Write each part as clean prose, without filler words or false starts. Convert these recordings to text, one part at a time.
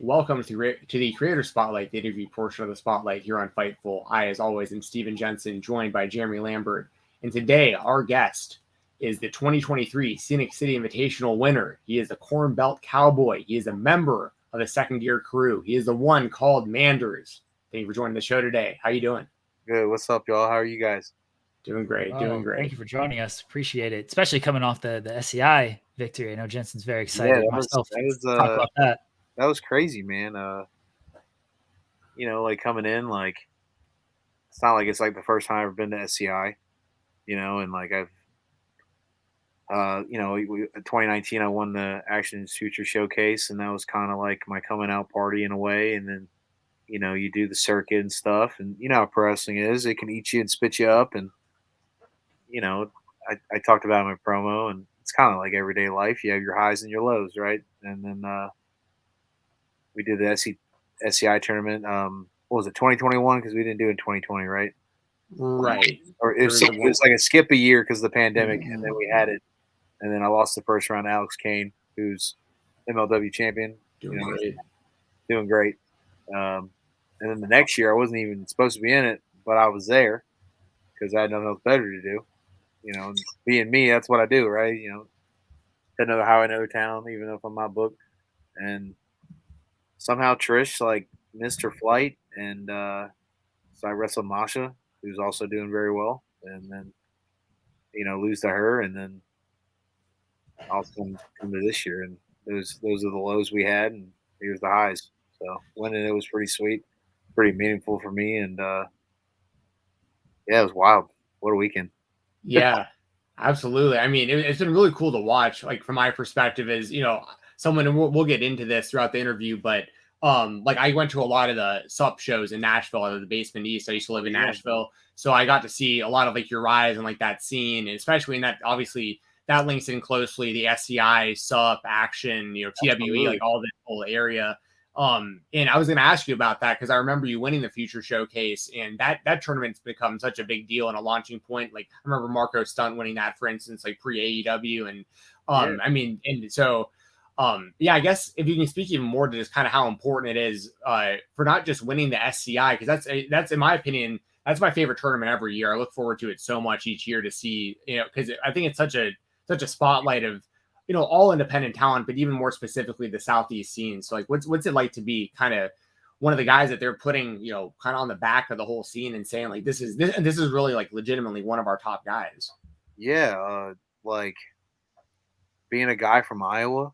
Welcome to the Creator Spotlight, the interview portion of the Spotlight here on Fightful. I, as always, am Steven Jensen, joined by Jeremy Lambert. And today, our guest is the 2023 Scenic City Invitational winner. He is a Corn Belt Cowboy. He is a member of the Second Gear crew. He is the one called Manders. Thank you for joining the show today. How you doing? Good. What's up, y'all? How are you guys? Doing great. Doing Oh, thank great. you for joining us. Appreciate it, especially coming off the SCI victory. I know Jensen's very Yeah, excited. that was Myself, that was talk about that. that was crazy, man. Like coming in, like it's not like it's like the first time I've ever been to SCI, and like I've in 2019 I won the Action Future Showcase, and that was kind of like my coming out party in a way. And then you do the circuit and stuff, and you know how pro wrestling is; it can eat you and spit you up. And you know, I talked about it in my promo, and it's kind of like everyday life. You have your highs and your lows, right? And then we did the SCI tournament. What was it, 2021? Because we didn't do it in 2020, right? Right. Or There was it was like a skip a year because of the pandemic, and then we had it, and then I lost the first round to Alex Kane, who's MLW champion. doing great. Doing great. Um, and then the next year, I wasn't even supposed to be in it, but I was there because I had nothing else better to do. And being me, that's what I do, right? Another highway, another town, even if I'm not booked. And somehow Trish like missed her flight, and so I wrestled Masha, who's also doing very well, and then lose to her, and then I'll come to this year, and those are the lows we had, and here's the highs. So winning it was pretty sweet, pretty meaningful for me, and yeah, it was wild. What a weekend! Yeah, absolutely. I mean, it's been really cool to watch. Like from my perspective, as someone, and we'll get into this throughout the interview, but like I went to a lot of the sup shows in Nashville, out of the Basement East. I used to live in Yeah, Nashville, so I got to see a lot of like your rise and like that scene, and especially in that obviously that links in closely the SCI sup action, TWE, absolutely. like all this whole area. And I was going to ask you about that because I remember you winning the Future Showcase, and that tournament's become such a big deal and a launching point. Like I remember Marco Stunt winning that, for instance, like pre AEW, and Yeah, I mean, and so yeah, I guess if you can speak even more to just kind of how important it is for not just winning the SCI, because that's in my opinion that's my favorite tournament every year. I look forward to it so much each year to see, because I think it's such a spotlight of all independent talent, but even more specifically the Southeast scene. So like, what's it like to be kind of one of the guys that they're putting, kind of on the back of the whole scene and saying like, this is really like legitimately one of our top guys. yeah. Like being a guy from Iowa.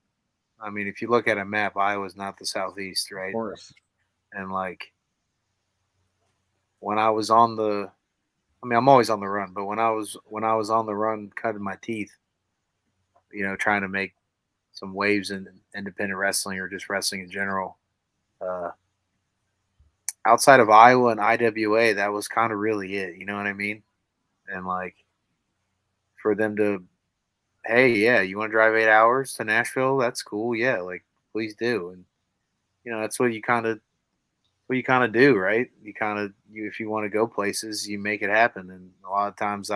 I mean, if you look at a map, Iowa's not the southeast, Of right? course. And like when I was on the, I mean, I'm always on the run, but when I was on the run, cutting my teeth, trying to make some waves in independent wrestling or just wrestling in general. Uh, Outside of Iowa and IWA, that was kind of really it. You know what I mean? And like for them to, hey, yeah, you want to drive 8 hours to Nashville? That's cool. Yeah, like please do. And that's what you kind of do, right? If you want to go places, you make it happen. And a lot of times, a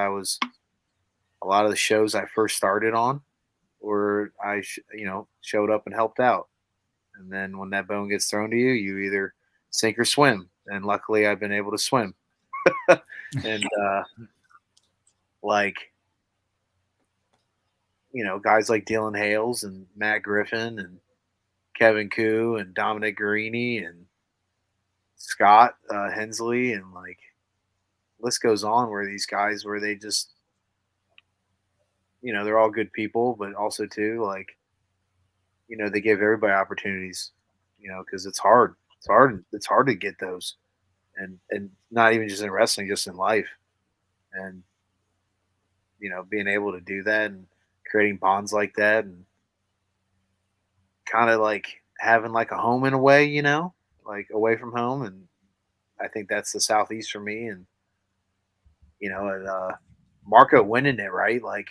lot of the shows I first started on, or showed up and helped out. And then when that bone gets thrown to you, you either sink or swim. And luckily, I've been able to swim. And like guys like Dylan Hales and Matt Griffin and Kevin Koo and Dominic Guarini and Scott Hensley, and like list goes on, where these guys where they just they're all good people, but also too like they give everybody opportunities, because it's hard to get those, and not even just in wrestling, just in life. And being able to do that and creating bonds like that, and kind of like having like a home in a way, like away from home. And I think that's the southeast for me. And and, Marco winning it, right? Like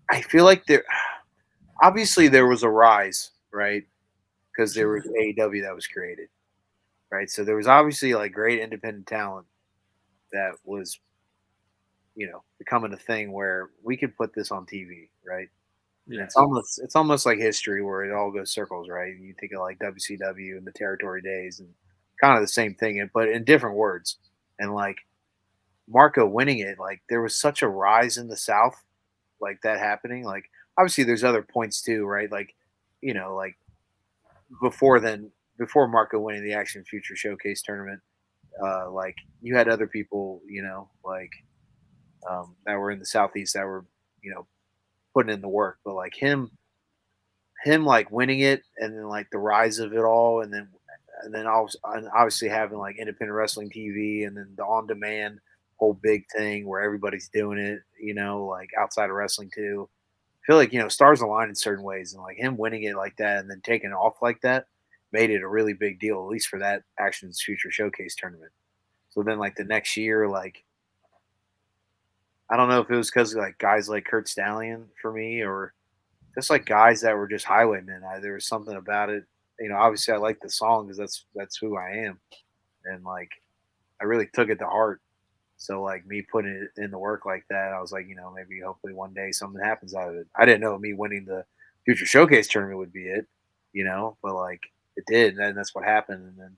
I feel like there obviously there was a rise, right? Because there was AEW that was created, right? So there was obviously like great independent talent that was, becoming a thing where we could put this on TV, right? Yeah. It's almost like history where it all goes circles, right? You think of like WCW and the territory days and kind of the same thing, but in different words. And like Marco winning it, like there was such a rise in the South, like that happening. Like obviously there's other points too, right? Like, like before then, before Marco winning the Action Future Showcase tournament, like you had other people, like that were in the Southeast that were, putting in the work. But like him like winning it and then like the rise of it all and then obviously having like independent wrestling TV and then the on demand whole big thing where everybody's doing it, like outside of wrestling too. I feel like, stars align in certain ways and like him winning it like that and then taking off like that made it a really big deal, at least for that Action's Future Showcase tournament. So then like the next year, like I don't know if it was because like guys like Kurt Stallion for me or just like guys that were just highwaymen. There was something about it. Obviously I like the song because that's who I am, and like I really took it to heart. So like me putting it in the work like that, I was like, maybe hopefully one day something happens out of it. I didn't know me winning the Future Showcase tournament would be it, but like it did, and that's what happened. And then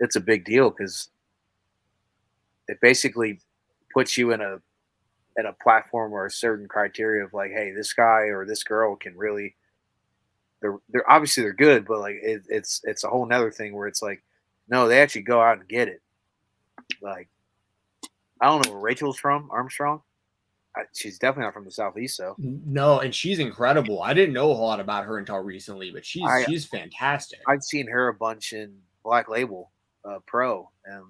it's a big deal because it basically puts you in a platform or a certain criteria of like, hey, this guy or this girl can really they're obviously they're good, but like it's a whole nother thing where it's like, no, they actually go out and get it. Like I don't know where Rachel's from, Armstrong. She's definitely not from the Southeast, though. No, and she's incredible. I didn't know a whole lot about her until recently, but she's fantastic. I'd seen her a bunch in Black Label Pro, and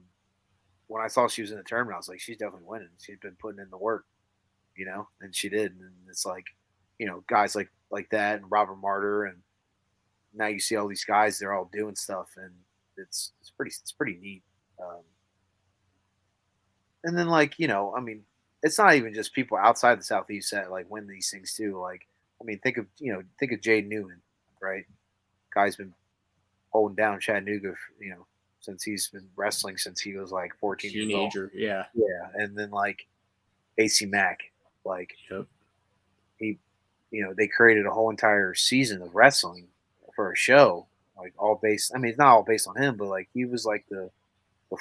when I saw she was in the tournament, I was like, she's definitely winning. She's been putting in the work, and she did. And it's like, guys like that and Robert Martyr, and now you see all these guys, they're all doing stuff, and it's pretty neat. And then like, I mean, it's not even just people outside the Southeast that like win these things too. Like, I mean, think of Jade Newman, right? Guy's been holding down Chattanooga, since he's been wrestling since he was like 14 years old. Teenager, yeah. And then like AC Mack, like yep. he, they created a whole entire season of wrestling for a show, like all based. I mean, it's not all based on him, but like he was like the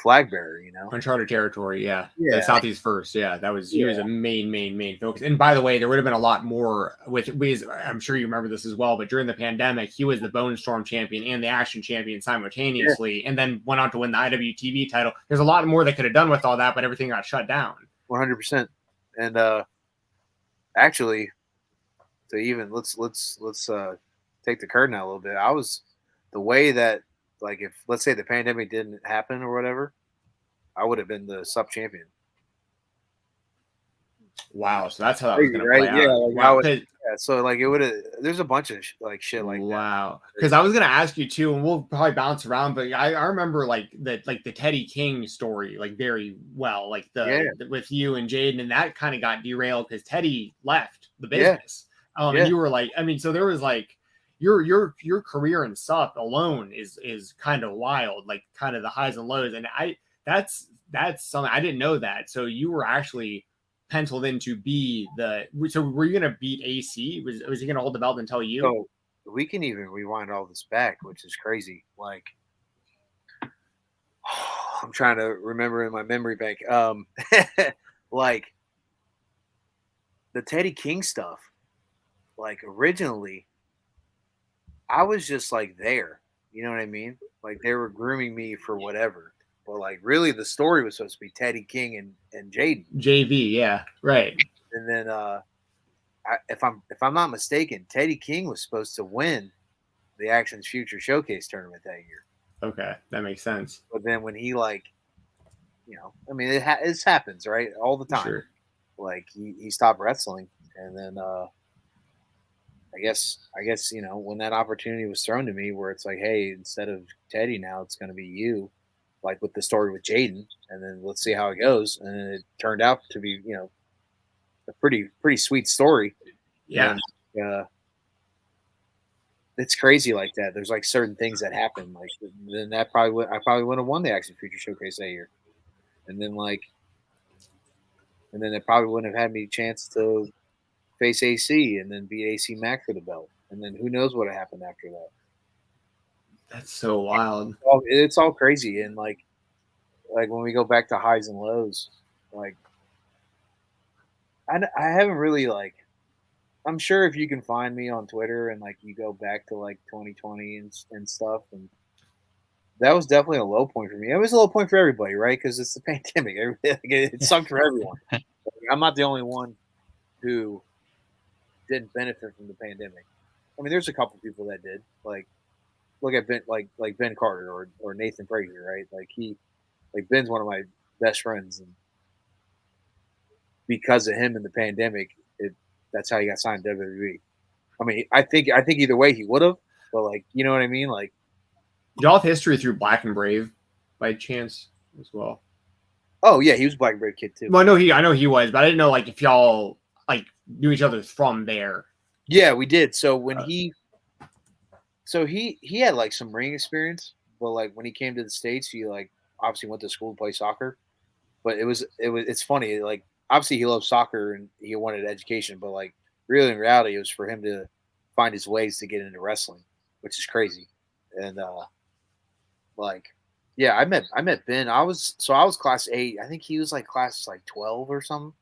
flag bearer, Uncharted territory, yeah. The Southeast first, yeah. That was he was a main focus. And by the way, there would have been a lot more with I'm sure you remember this as well, but during the pandemic, he was the Bone Storm champion and the Action champion simultaneously, and then went on to win the IWTV title. There's a lot more they could have done with all that, but everything got shut down. 100%. And actually, to even let's take the curtain out a little bit. I was the way that, like, if let's say the pandemic didn't happen or whatever, I would have been the sub champion. Wow, so that's how that was going to play out. Yeah, wow. So like it would have. There's a bunch of like shit like that. Wow, because I was going to ask you too, and we'll probably bounce around, but I remember like the Teddy King story like very well, like the with you and Jaden, and that kind of got derailed because Teddy left the business. And you were like, I mean, so there was like your career and stuff alone is kind of wild, like kind of the highs and lows, and that's something I didn't know that. So you were actually penciled in to be so were you going to beat AC? Was he going to hold the belt until you? So we can even rewind all this back, which is crazy. Like I'm trying to remember in my memory bank. Like the Teddy King stuff, like originally I was just like there, you know what I mean? Like they were grooming me for whatever. But like really the story was supposed to be Teddy King and Jaden. JV, yeah. Right. And then if I'm not mistaken, Teddy King was supposed to win the Action's Future Showcase tournament that year. Okay, that makes sense. But then when he like, I mean it happens, right? All the time. Sure. Like he stopped wrestling, and then I guess when that opportunity was thrown to me, where it's like, hey, instead of Teddy now, it's going to be you, like with the story with Jaden, and then let's see how it goes. And it turned out to be, a pretty sweet story. Yeah. And, it's crazy like that. There's like certain things that happen, like then I probably would have won the Action Future Showcase that year, and then it probably wouldn't have had me a chance to face AC and then beat AC Mack for the belt. And then who knows what happened after that. That's so wild. It's all crazy. And like when we go back to highs and lows, like I haven't really like, I'm sure if you can find me on Twitter and like you go back to like 2020 and stuff, and that was definitely a low point for me. It was a low point for everybody, right? Because it's the pandemic. It sucked for everyone. I'm not the only one who didn't benefit from the pandemic. I mean, there's a couple people that did. Like, look at Ben, like Ben Carter or Nathan Frazier, right? Like Ben's one of my best friends, and because of him in the pandemic, that's how he got signed to WWE. I mean, I think either way he would have, but like, you know what I mean? Like, y'all have history through Black and Brave by chance as well? Oh yeah, he was a Black and Brave kid too. Well, I know he was, but I didn't know like if y'all like knew each other from there. Yeah, we did. So when he had like some ring experience, but like when he came to the States, he like obviously went to school to play soccer. But it's funny, like obviously he loved soccer and he wanted education, but like really in reality it was for him to find his ways to get into wrestling, which is crazy. And like yeah, I met Ben. I was class 8. I think he was like class like 12 or something.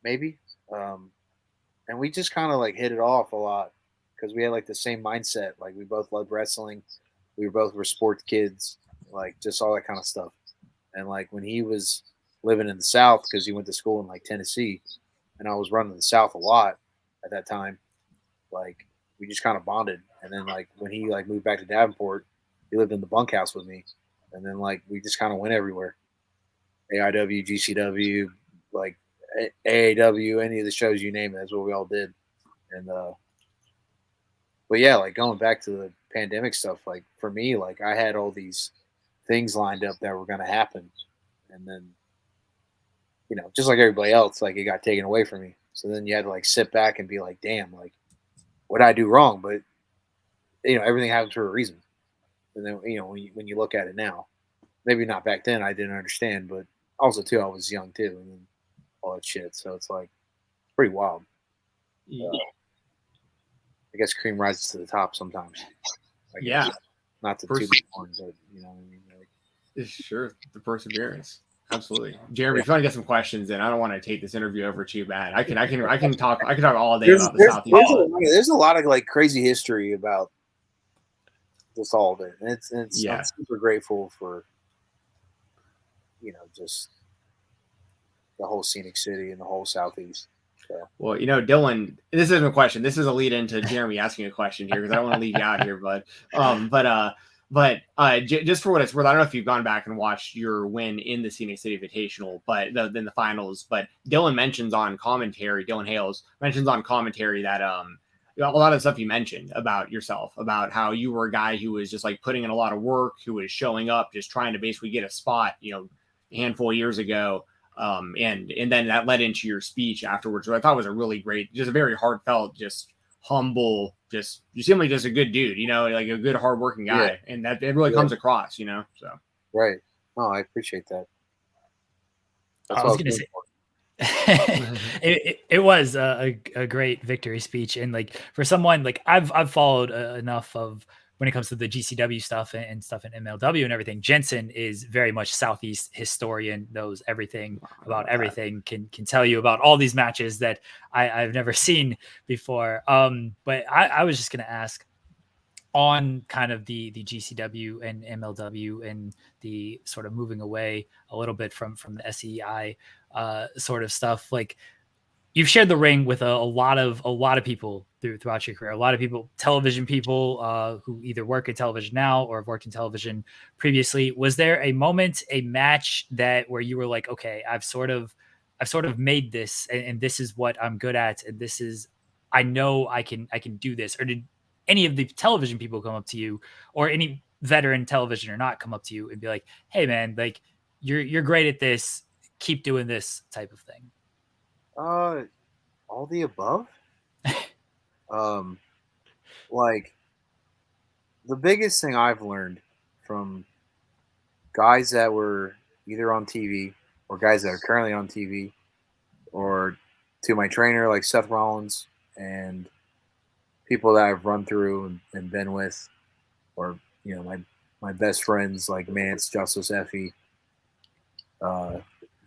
Maybe. And we just kind of like hit it off a lot because we had like the same mindset. Like we both loved wrestling. We were sports kids, like just all that kind of stuff. And like when he was living in the South, because he went to school in like Tennessee, and I was running the South a lot at that time, like we just kind of bonded. And then like when he like moved back to Davenport, he lived in the bunkhouse with me, and then like we just kind of went everywhere. AIW, GCW, like AAW, any of the shows you name it, that's what we all did. And but yeah, like going back to the pandemic stuff, like for me, like I had all these things lined up that were going to happen, and then just like everybody else, like it got taken away from me. So then you had to like sit back and be like, damn, like what did I do wrong? But everything happens for a reason. And then when you look at it now, maybe not back then I didn't understand, but also too I was young too, and then all that shit. So it's like pretty wild. I guess cream rises to the top sometimes. Yeah. Not to toot the horn, but you know what I mean. Like, sure, the perseverance. Absolutely, Jeremy. If you want to get some questions in, I don't want to take this interview over too bad. I can talk all day about the Southeast. There's a lot of like crazy history about just all of it, and it's I'm super grateful for just the whole scenic city and the whole Southeast. So. Well, Dylan, this isn't a question. This is a lead into Jeremy asking a question here because I don't want to leave you out here, bud. Just for what it's worth, I don't know if you've gone back and watched your win in the Scenic City Invitational, but then the finals. But Dylan mentions on commentary, Dylan Hales mentions on commentary that a lot of the stuff you mentioned about yourself, about how you were a guy who was just like putting in a lot of work, who was showing up, just trying to basically get a spot, a handful of years ago. And then that led into your speech afterwards, which I thought was a really great, just a very heartfelt, just humble, just you seem like just a good dude, like a good hardworking guy, and that it really comes across, So right. Oh, I appreciate that. I was gonna say it was a great victory speech, and like for someone like I've followed enough of. When it comes to the GCW stuff and stuff in MLW and everything, Jensen is very much Southeast historian, knows everything about everything, can tell you about all these matches that I've never seen before. But I was just going to ask on kind of the GCW and MLW and the sort of moving away a little bit from the SCI sort of stuff, like, you've shared the ring with a lot of people throughout your career. A lot of people, television people who either work in television now or have worked in television previously. Was there a moment, a match where you were like, okay, I've sort of made this, and this is what I'm good at, and this is, I know I can do this? Or did any of the television people come up to you, or any veteran television or not, come up to you and be like, hey man, like you're great at this, keep doing this type of thing? All the above. Like the biggest thing I've learned from guys that were either on TV or guys that are currently on TV or to my trainer like Seth Rollins and people that I've run through and been with, or my best friends like Mance, Justice, Effie. The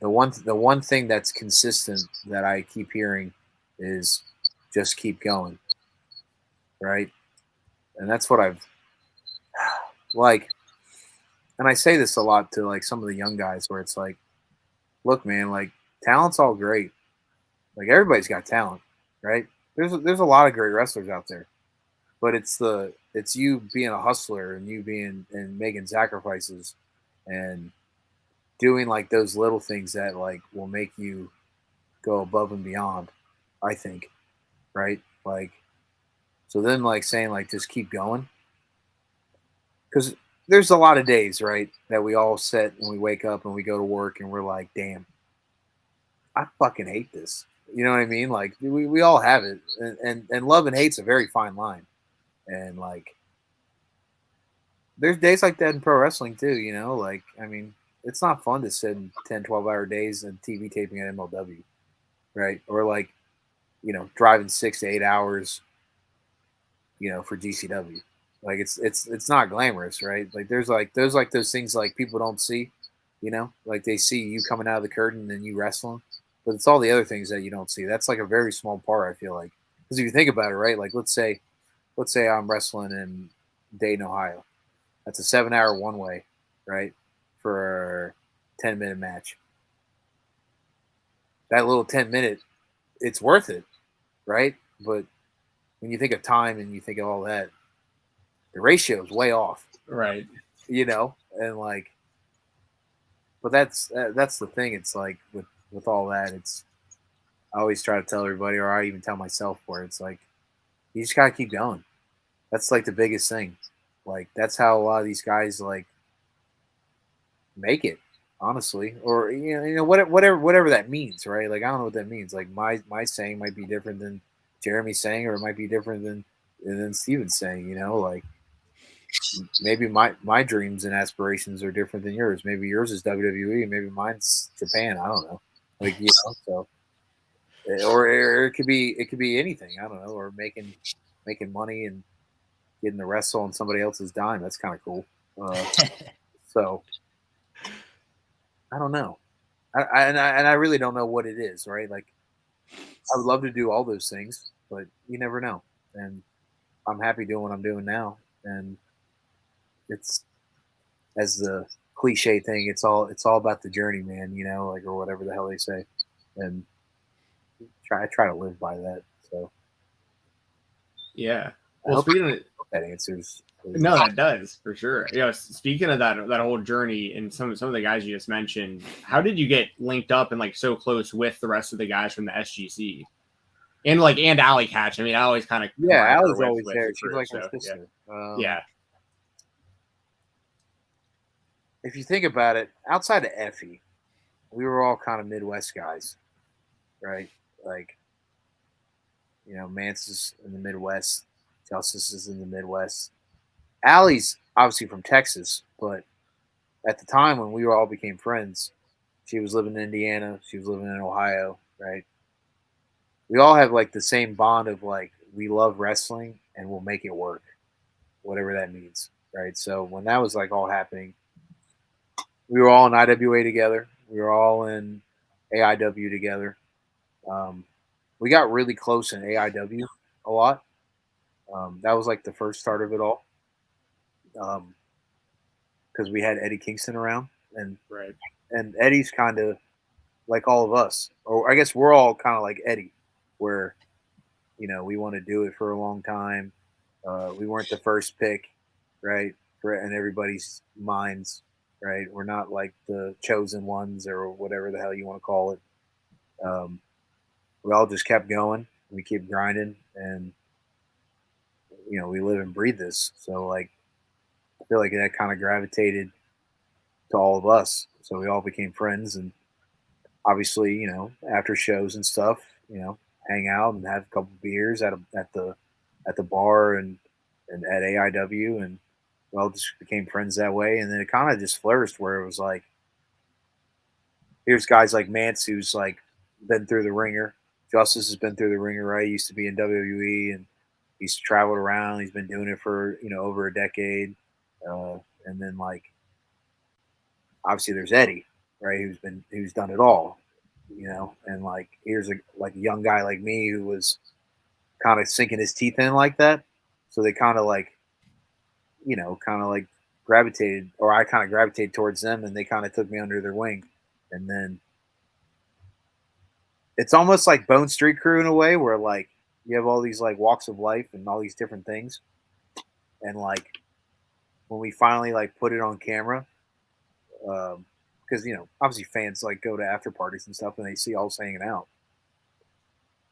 one thing that's consistent that I keep hearing is just keep going, right? And that's what I've like. And I say this a lot to like some of the young guys where it's like, look, man, like talent's all great. Like everybody's got talent, right? There's a lot of great wrestlers out there, but it's you being a hustler and you being and making sacrifices and doing like those little things that like will make you go above and beyond, I think, right? Like, so then like saying like just keep going, because there's a lot of days, right, that we all sit and we wake up and we go to work and we're like, damn, I fucking hate this. You know what I mean? Like we all have it, and love and hate's a very fine line, and like there's days like that in pro wrestling too. You know, like I mean, it's not fun to sit in 10, 12-hour days and TV taping at MLW, right? Or like, driving 6 to 8 hours, for GCW. Like it's not glamorous, right? Like there's those things like people don't see, like they see you coming out of the curtain and you wrestling, but it's all the other things that you don't see. That's like a very small part, I feel like, because if you think about it, right? Like let's say I'm wrestling in Dayton, Ohio. That's a 7-hour one way, right? For a 10-minute match. That little 10-minute, it's worth it, right? But when you think of time and you think of all that, the ratio is way off, right? And like, but that's the thing. It's like with all that, I always try to tell everybody, or I even tell myself, where it's like, you just gotta keep going. That's like the biggest thing. Like that's how a lot of these guys like make it, honestly, or whatever that means, right? Like I don't know what that means. Like my saying might be different than Jeremy's saying, or it might be different than Steven's saying. Like maybe my dreams and aspirations are different than yours. Maybe yours is WWE, maybe mine's Japan. I don't know. Like so, or it could be anything. I don't know. Or making money and getting to wrestle on somebody else's dime. That's kind of cool. So I don't know. I really don't know what it is, right? Like I would love to do all those things, but you never know. And I'm happy doing what I'm doing now. And it's, as the cliche thing, it's all about the journey, man, like, or whatever the hell they say. And I try to live by that. So yeah. Well, speaking of that answers. No, that does for sure. Speaking of that whole journey and some of the guys you just mentioned, how did you get linked up and like so close with the rest of the guys from the SGC and Allie Catch? I mean, I always kind of Allie's always there. She's like my sister. Yeah. If you think about it, outside of Effie, we were all kind of Midwest guys, right? Like, Mance is in the Midwest, Justice is in the Midwest. Allie's obviously from Texas, but at the time when we all became friends, she was living in Indiana, she was living in Ohio, right? We all have like the same bond of like, we love wrestling and we'll make it work, whatever that means, right? So when that was like all happening, we were all in IWA together. We were all in AIW together. We got really close in AIW a lot. That was like the first start of it all. Because we had Eddie Kingston around, and right. And Eddie's kind of like all of us, or I guess we're all kind of like Eddie, where we want to do it for a long time. We weren't the first pick, right, in everybody's minds, right? We're not like the chosen ones or whatever the hell you want to call it. We all just kept going. We keep grinding, and we live and breathe this. So like, I feel like that kind of gravitated to all of us. So we all became friends, and obviously, after shows and stuff, hang out and have a couple beers at the bar and at AIW, and we all just became friends that way. And then it kind of just flourished where it was like, here's guys like Mance who's like been through the ringer, Justice has been through the ringer, right? He used to be in WWE, and he's traveled around. He's been doing it for over a decade, and then like obviously there's Eddie, right? Who's done it all, and like here's a young guy like me who was kind of sinking his teeth in like that. So they kind of like, gravitated, or I kind of gravitated towards them, and they kind of took me under their wing. And then it's almost like Bone Street Crew in a way, where like you have all these like walks of life and all these different things. And like when we finally like put it on camera, because obviously fans like go to after parties and stuff and they see all us hanging out.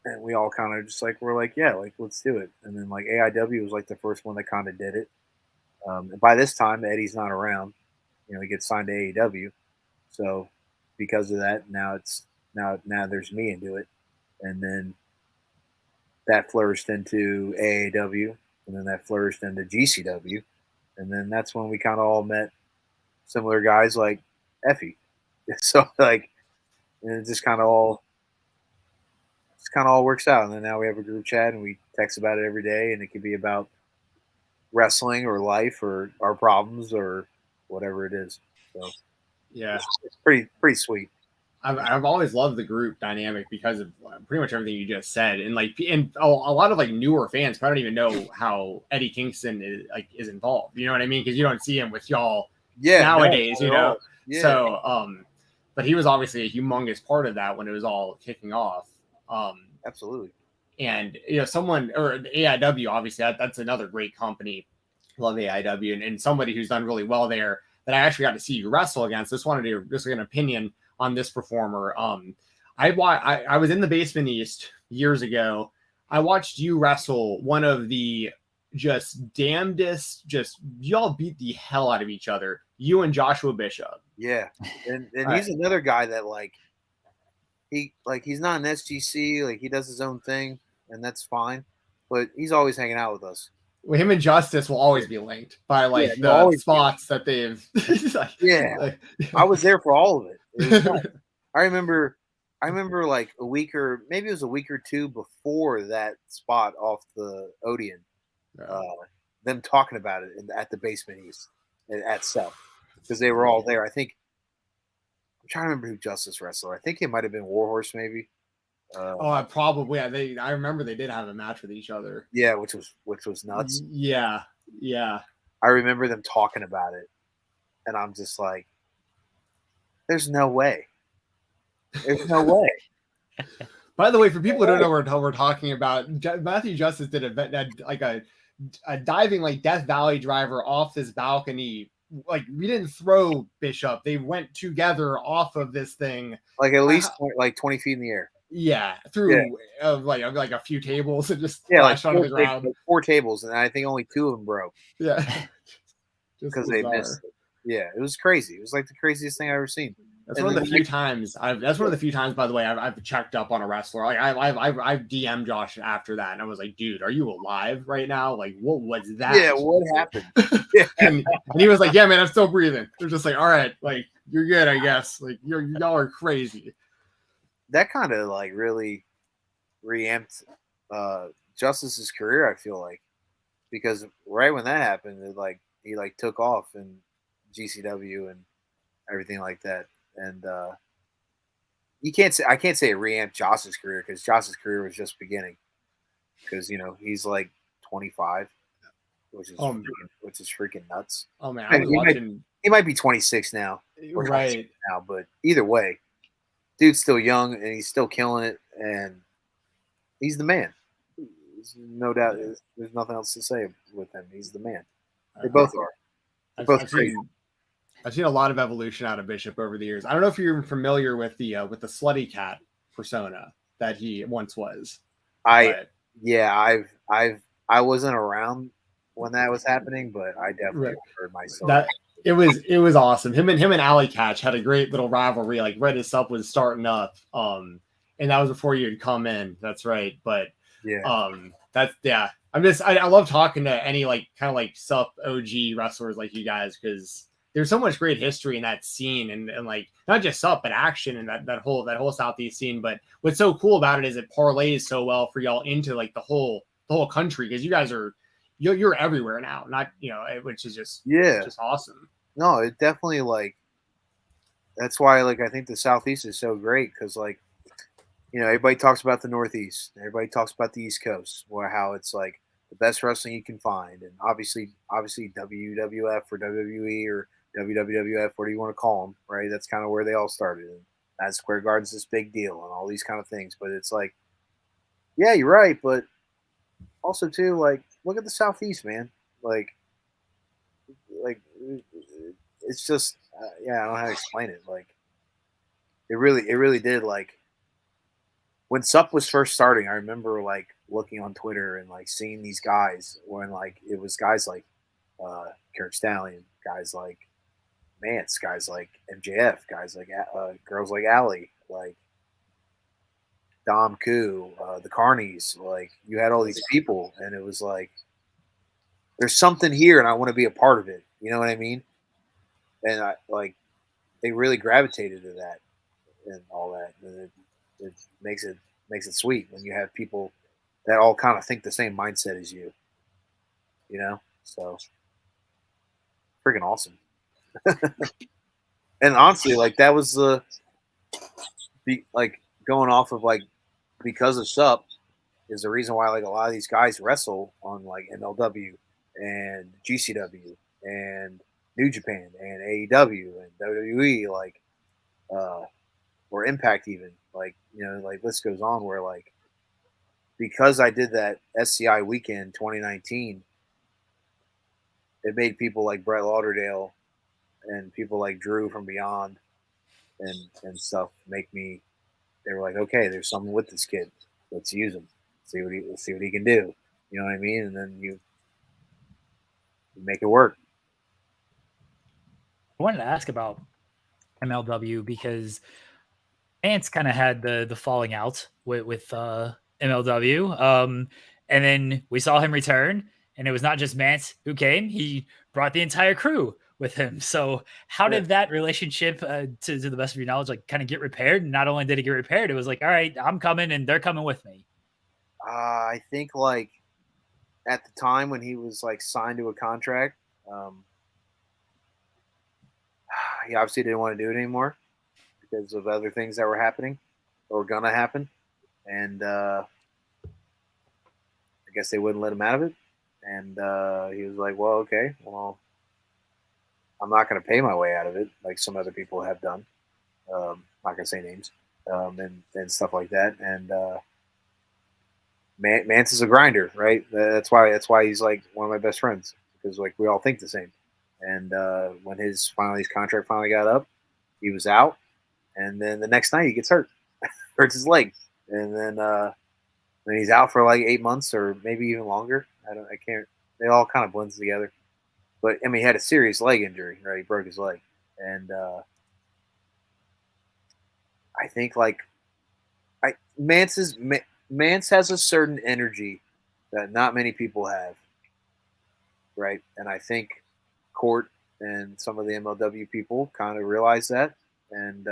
And we all kind of just like, we're like, yeah, like let's do it. And then like AIW was like the first one that kind of did it. And by this time, Eddie's not around. He gets signed to AEW. So because of that, now there's me into it. And then that flourished into AAW, and then that flourished into GCW. And then that's when we kind of all met similar guys like Effie. So like, and it just kind of all works out. And then now we have a group chat and we text about it every day, and it could be about wrestling or life or our problems or whatever it is. So yeah, it's pretty sweet. I've always loved the group dynamic because of pretty much everything you just said, and a lot of like newer fans probably don't even know how Eddie Kingston is involved. You know what I mean? Because you don't see him with y'all nowadays. Yeah. So but he was obviously a humongous part of that when it was all kicking off. Absolutely. And someone or AIW, obviously that's another great company. Love AIW, and somebody who's done really well there that I actually got to see you wrestle against. Just wanted to just get an opinion on this performer. I was in the Basement East years ago. I watched you wrestle one of the just damnedest, y'all beat the hell out of each other. You and Joshua Bishop. Yeah. And he's another guy that he's not an SGC, he does his own thing, and that's fine. But he's always hanging out with us. Well, him and Justice will always be linked by the spots that they've. I was there for all of it. I remember like a week or maybe it was a week or two before that spot off the Odeon, them talking about it at the Basement East at Seth, because they were all there. I'm trying to remember who Justice wrestled. I think it might have been Warhorse, maybe. Probably. Yeah, I remember they did have a match with each other. Yeah, which was nuts. Yeah. I remember them talking about it, and I'm just like, "There's no way. There's no way." By the way, for people who don't know what we're talking about, Matthew Justice did a diving Death Valley driver off this balcony. We didn't throw Bishop; they went together off of this thing, at least 20 feet in the air. Yeah, through a few tables and just flashed onto the ground. 4 tables, and I think only 2 of them broke. Yeah, because they missed it. Yeah, it was crazy. It was the craziest thing I've ever seen. That's one of the few times. By the way, I've checked up on a wrestler. I've DM'd Josh after that, and I was like, "Dude, are you alive right now? What was that? Yeah, what happened?" and he was like, "Yeah, man, I'm still breathing." They're just like, "All right, you're good, I guess. Y'all are crazy." That kind of really reamped Justice's career, I feel like, because right when that happened, he took off in GCW and everything like that. And I can't say it reamped Josh's career, because Josh's career was just beginning, because he's 25, which is freaking nuts. Oh man, I was watching. He might be 26 now, right now, but either way, dude's still young and he's still killing it, and he's the man. There's no doubt. There's nothing else to say with him. He's the man. They both are. They're both crazy. I've seen a lot of evolution out of Bishop over the years. I don't know if you're familiar with the slutty cat persona that he once was. I wasn't around when that was happening, but I definitely heard myself. It was awesome. Him and Alley Catch had a great little rivalry. Red as Sup was starting up, and that was before you had come in. That's right. But I love talking to any Sup OG wrestlers like you guys, because there's so much great history in that scene, and like not just sup, but action, and that whole Southeast scene. But what's so cool about it is it parlays so well for y'all into like the whole country, because you guys are you're everywhere now, not which is just awesome. No, it definitely like that's why like I think the Southeast is so great because like everybody talks about the Northeast, everybody talks about the East Coast, where how it's like the best wrestling you can find, and obviously WWF or WWE or WWF, what do you want to call them, right? That's kind of where they all started, and that Square Garden's this big deal, and all these kind of things. But it's like, yeah, you're right, but also too, like, look at the Southeast, man. Like it's just, I don't know how to explain it. Like, it really did. Like, when SUP was first starting, I remember like looking on Twitter and like seeing these guys when like it was guys like Kurt Stallion, guys like Mance, guys like MJF, guys like girls like Allie, like Dom Koo, the Carnies. Like, you had all these people, and it was like, there's something here, and I want to be a part of it. You know what I mean? And I like they really gravitated to that and all that. And it makes it sweet when you have people that all kind of think the same mindset as you. So freaking awesome. And honestly, like that was like going off of like because of SUP is the reason why like a lot of these guys wrestle on like MLW and GCW and New Japan and AEW and WWE, like or Impact even, like like list goes on, where like because I did that SCI weekend 2019, it made people like Brett Lauderdale and people like Drew from Beyond and stuff make me. They were like, okay, there's something with this kid. Let's use him. Let's see what he can do. You know what I mean? And then you make it work. I wanted to ask about MLW because Mance kind of had the falling out with MLW. And then we saw him return, and it was not just Mance who came. He brought the entire crew with him. So how did that relationship, to the best of your knowledge, like kind of get repaired? And not only did it get repaired, it was like, all right, I'm coming and they're coming with me. I think like at the time when he was like signed to a contract, he obviously didn't want to do it anymore because of other things that were happening or gonna happen, and I guess they wouldn't let him out of it. And he was like, "Well, okay, well, I'm not going to pay my way out of it like some other people have done. Not going to say names and stuff like that." And Mance is a grinder, right? That's why he's like one of my best friends, because like we all think the same. And when his contract finally got up, he was out, and then the next night he gets hurt, hurts his leg, and then he's out for like 8 months or maybe even longer. I can't. It all kind of blends together. But I mean, he had a serious leg injury, right? He broke his leg, and I think like Mance has a certain energy that not many people have, right? And I think Court and some of the MLW people kind of realize that, and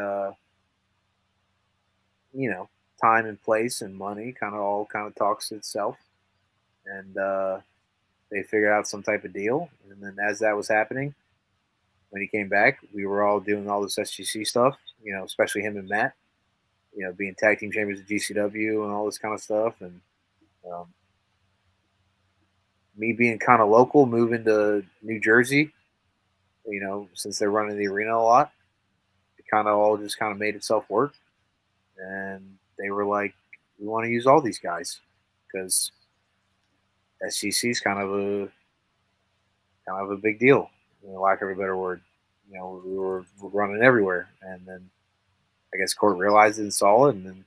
time and place and money kind of talks to itself, and they figured out some type of deal. And then as that was happening, when he came back, we were all doing all this SGC stuff, especially him and Matt, being tag team champions of GCW and all this kind of stuff. And me being kind of local, moving to New Jersey, since they're running the arena a lot, it kind of all just kind of made itself work. And they were like, we want to use all these guys because SGC is kind of a big deal, lack of a better word. We were running everywhere, and then I guess Court realized it and saw it, and then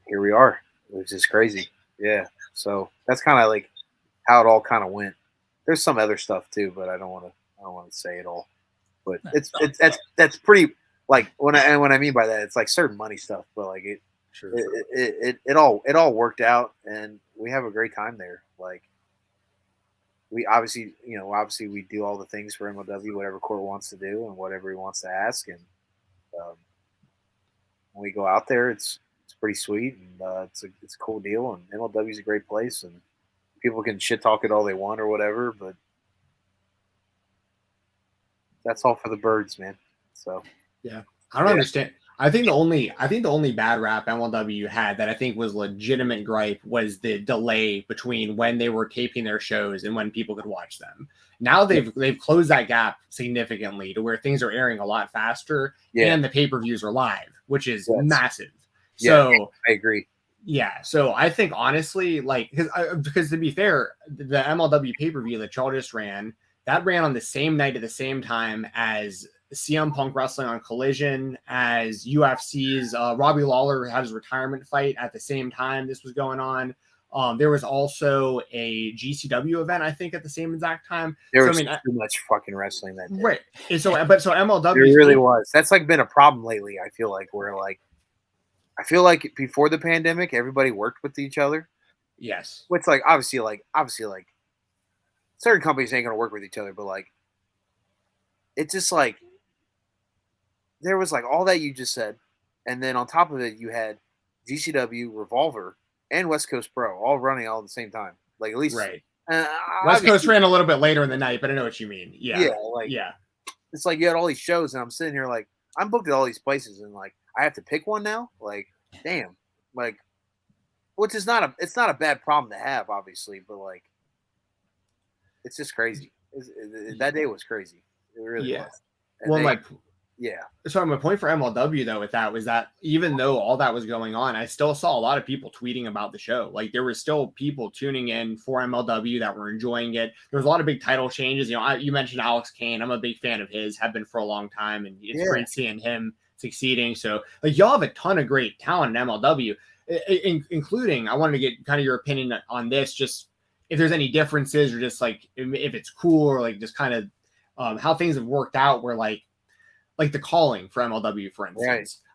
here we are. It was just crazy, yeah. So that's kind of like how it all kind of went. There's some other stuff too, but I don't want to say it all. But that's pretty like when I mean by that, it's like certain money stuff, but like it all worked out, and we have a great time there. Like we obviously, obviously we do all the things for MLW, whatever Court wants to do and whatever he wants to ask. And when we go out there, it's pretty sweet, and it's a cool deal. And MLW is a great place, and people can shit talk it all they want or whatever, but that's all for the birds, man. So yeah, I don't understand. I think the only bad rap MLW had that I think was legitimate gripe was the delay between when they were taping their shows and when people could watch them. Now they've closed that gap significantly to where things are airing a lot faster, and the pay-per-views are live, which is massive. So I agree. Yeah, so I think honestly, like, because to be fair, the MLW pay-per-view that y'all just ran, that ran on the same night at the same time as CM Punk wrestling on Collision, as UFC's Robbie Lawler had his retirement fight at the same time this was going on. There was also a GCW event, I think, at the same exact time. There was too much fucking wrestling that day. Right. And so MLW. It really was. That's like been a problem lately. I feel like I feel like before the pandemic, everybody worked with each other. Yes. Which obviously certain companies ain't gonna work with each other, but like it's just like there was like all that you just said, and then on top of it you had GCW, Revolver, and West Coast Pro all running all at the same time. Like at least right. West Coast ran a little bit later in the night, but I know what you mean. Yeah. Yeah. It's like you had all these shows, and I'm sitting here like I'm booked at all these places, and like I have to pick one now. Like, damn. Like, which is it's not a bad problem to have, obviously, but like, it's just crazy. That day was crazy. It really was. And so my point for MLW though with that was that even though all that was going on, I still saw a lot of people tweeting about the show. Like there were still people tuning in for MLW that were enjoying it. There was a lot of big title changes. You mentioned Alex Kane. I'm a big fan of his, have been for a long time, and it's great seeing him succeeding. So like y'all have a ton of great talent in MLW, including, I wanted to get kind of your opinion on this, just if there's any differences or just like if it's cool or like just kind of how things have worked out where like the calling for MLW, for instance.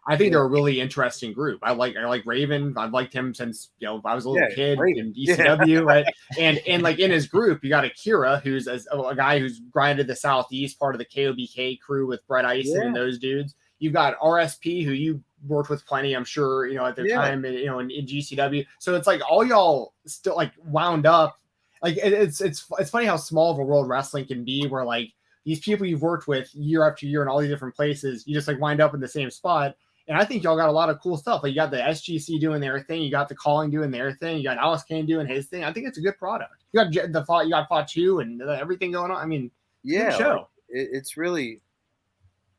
Right. I think they're a really interesting group. I like Raven. I've liked him since I was a little kid in ECW, right? And like in his group, you got Akira, who's a guy who's grinded the Southeast, part of the KOBK crew with Brett Eisen and those dudes. You've got RSP, who you worked with plenty, I'm sure, at the time, in GCW. So it's like all y'all still like wound up. Like it's funny how small of a world wrestling can be, where like these people you've worked with year after year in all these different places, you just like wind up in the same spot. And I think y'all got a lot of cool stuff. Like you got the SGC doing their thing, you got the calling doing their thing, you got Alex Kane doing his thing. I think it's a good product. You got Fatu and everything going on. I mean, show. Like,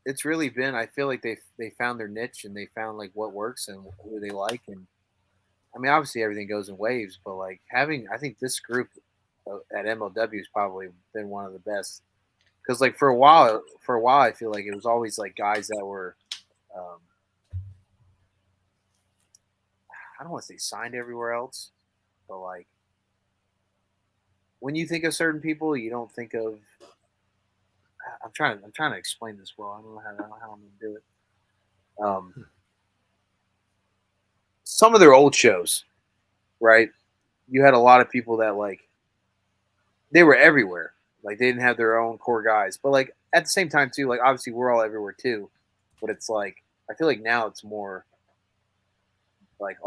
it's really been. I feel like they found their niche and they found like what works and who they like. And I mean, obviously everything goes in waves, but like I think this group at MLW has probably been one of the best. Because like for a while, I feel like it was always like guys that were, I don't want to say signed everywhere else, but like when you think of certain people, you don't think of. I'm trying to explain this well. I don't know how I'm gonna do it. Some of their old shows, right? You had a lot of people that like they were everywhere. Like they didn't have their own core guys, but like at the same time too, like obviously we're all everywhere too, but it's like I feel like now it's more like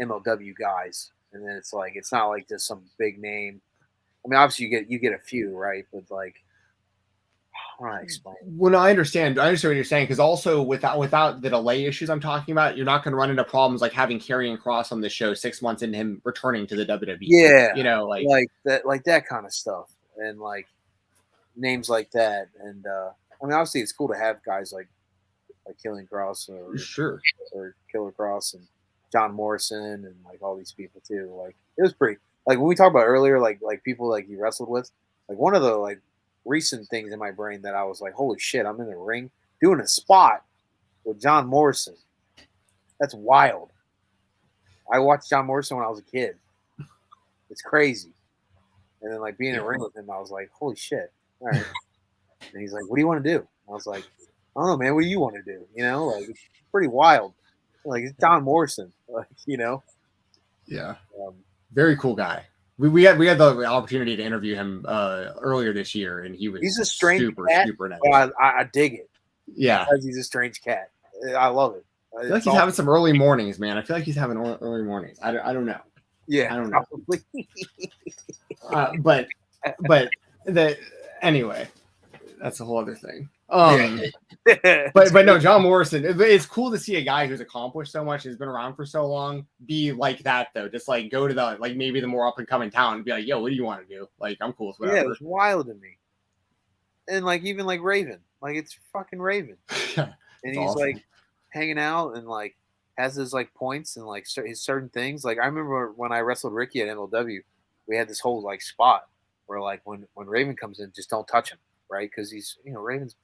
MLW guys, and then it's like it's not like just some big name. I mean, obviously you get a few, right? But like, how do I explain? Well, no, I understand what you're saying, because also without the delay issues I'm talking about, you're not going to run into problems like having Karrion Kross on the show 6 months into him returning to the WWE. Yeah, like that kind of stuff, and like names like that. And I mean, obviously it's cool to have guys like Killing Cross or Killer Cross and John Morrison and like all these people too. Like it was pretty. Like when we talked about earlier, like people like you wrestled with, like one of the like recent things in my brain that I was like, holy shit, I'm in the ring doing a spot with John Morrison. That's wild. I watched John Morrison when I was a kid. It's crazy. And then like being in a ring with him, I was like, holy shit. All right. And he's like, what do you want to do? I was like, I don't know, man. What do you want to do? Like it's pretty wild. Like it's John Morrison, like, Yeah. Very cool guy. We had the opportunity to interview him earlier this year, and he's a strange super cat, nice. but I dig it. Yeah, because he's a strange cat. I love it. I feel like he's having some early mornings, man. I feel like he's having early mornings. I don't know. Yeah, I don't know. But anyway, that's a whole other thing. But no, John Morrison. It's cool to see a guy who's accomplished so much, has been around for so long, be like that though. Just like go to the maybe the more up and coming town and be like, yo, what do you want to do? Like I'm cool with whatever. Yeah, it was wild to me. And even Raven, it's fucking Raven, and he's awesome. Hanging out and has his points and his certain things. I remember when I wrestled Ricky at MLW, we had this whole spot where when Raven comes in, just don't touch him, right? Because he's Raven's.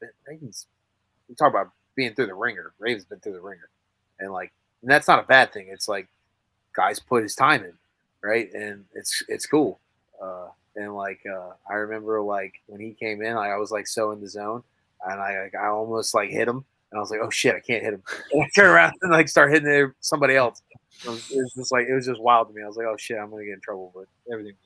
We talk about being through the ringer. Raven's been through the ringer, and that's not a bad thing. It's guys put his time in, right? And it's cool. I remember when he came in, I was so in the zone, and I almost hit him, and I was like, oh shit, I can't hit him. And I turn around and start hitting somebody else. It was just wild to me. I was like, oh shit, I'm gonna get in trouble, but everything was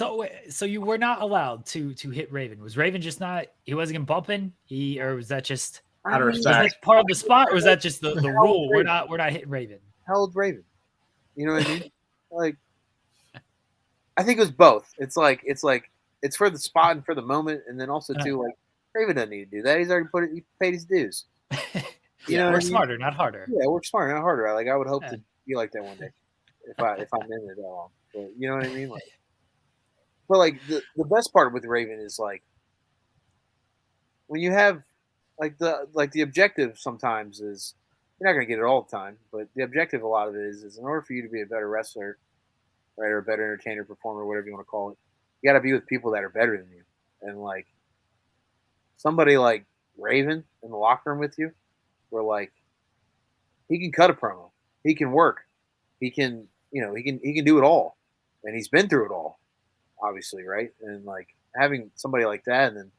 all right. So you were not allowed to hit Raven. Was Raven just not? He wasn't bumping. Or was that just out of respect? Part of the spot, or was that just the rule? We're not hitting Raven. How old Raven? You know what I mean? I think it was both. It's for the spot and for the moment, and then also too Raven doesn't need to do that. He's already he paid his dues. You know, work smarter, not harder. Yeah, work smarter, not harder. I would hope to be like that one day if I'm in it that long. But you know what I mean? But the best part with Raven is when you have the objective sometimes is you're not gonna get it all the time, but the objective a lot of it is in order for you to be a better wrestler, right, or a better entertainer, performer, whatever you want to call it, you got to be with people that are better than you. And somebody like Raven in the locker room with you, where he can cut a promo, he can work, he can he can do it all, and he's been through it all, obviously, right? And having somebody like that, and then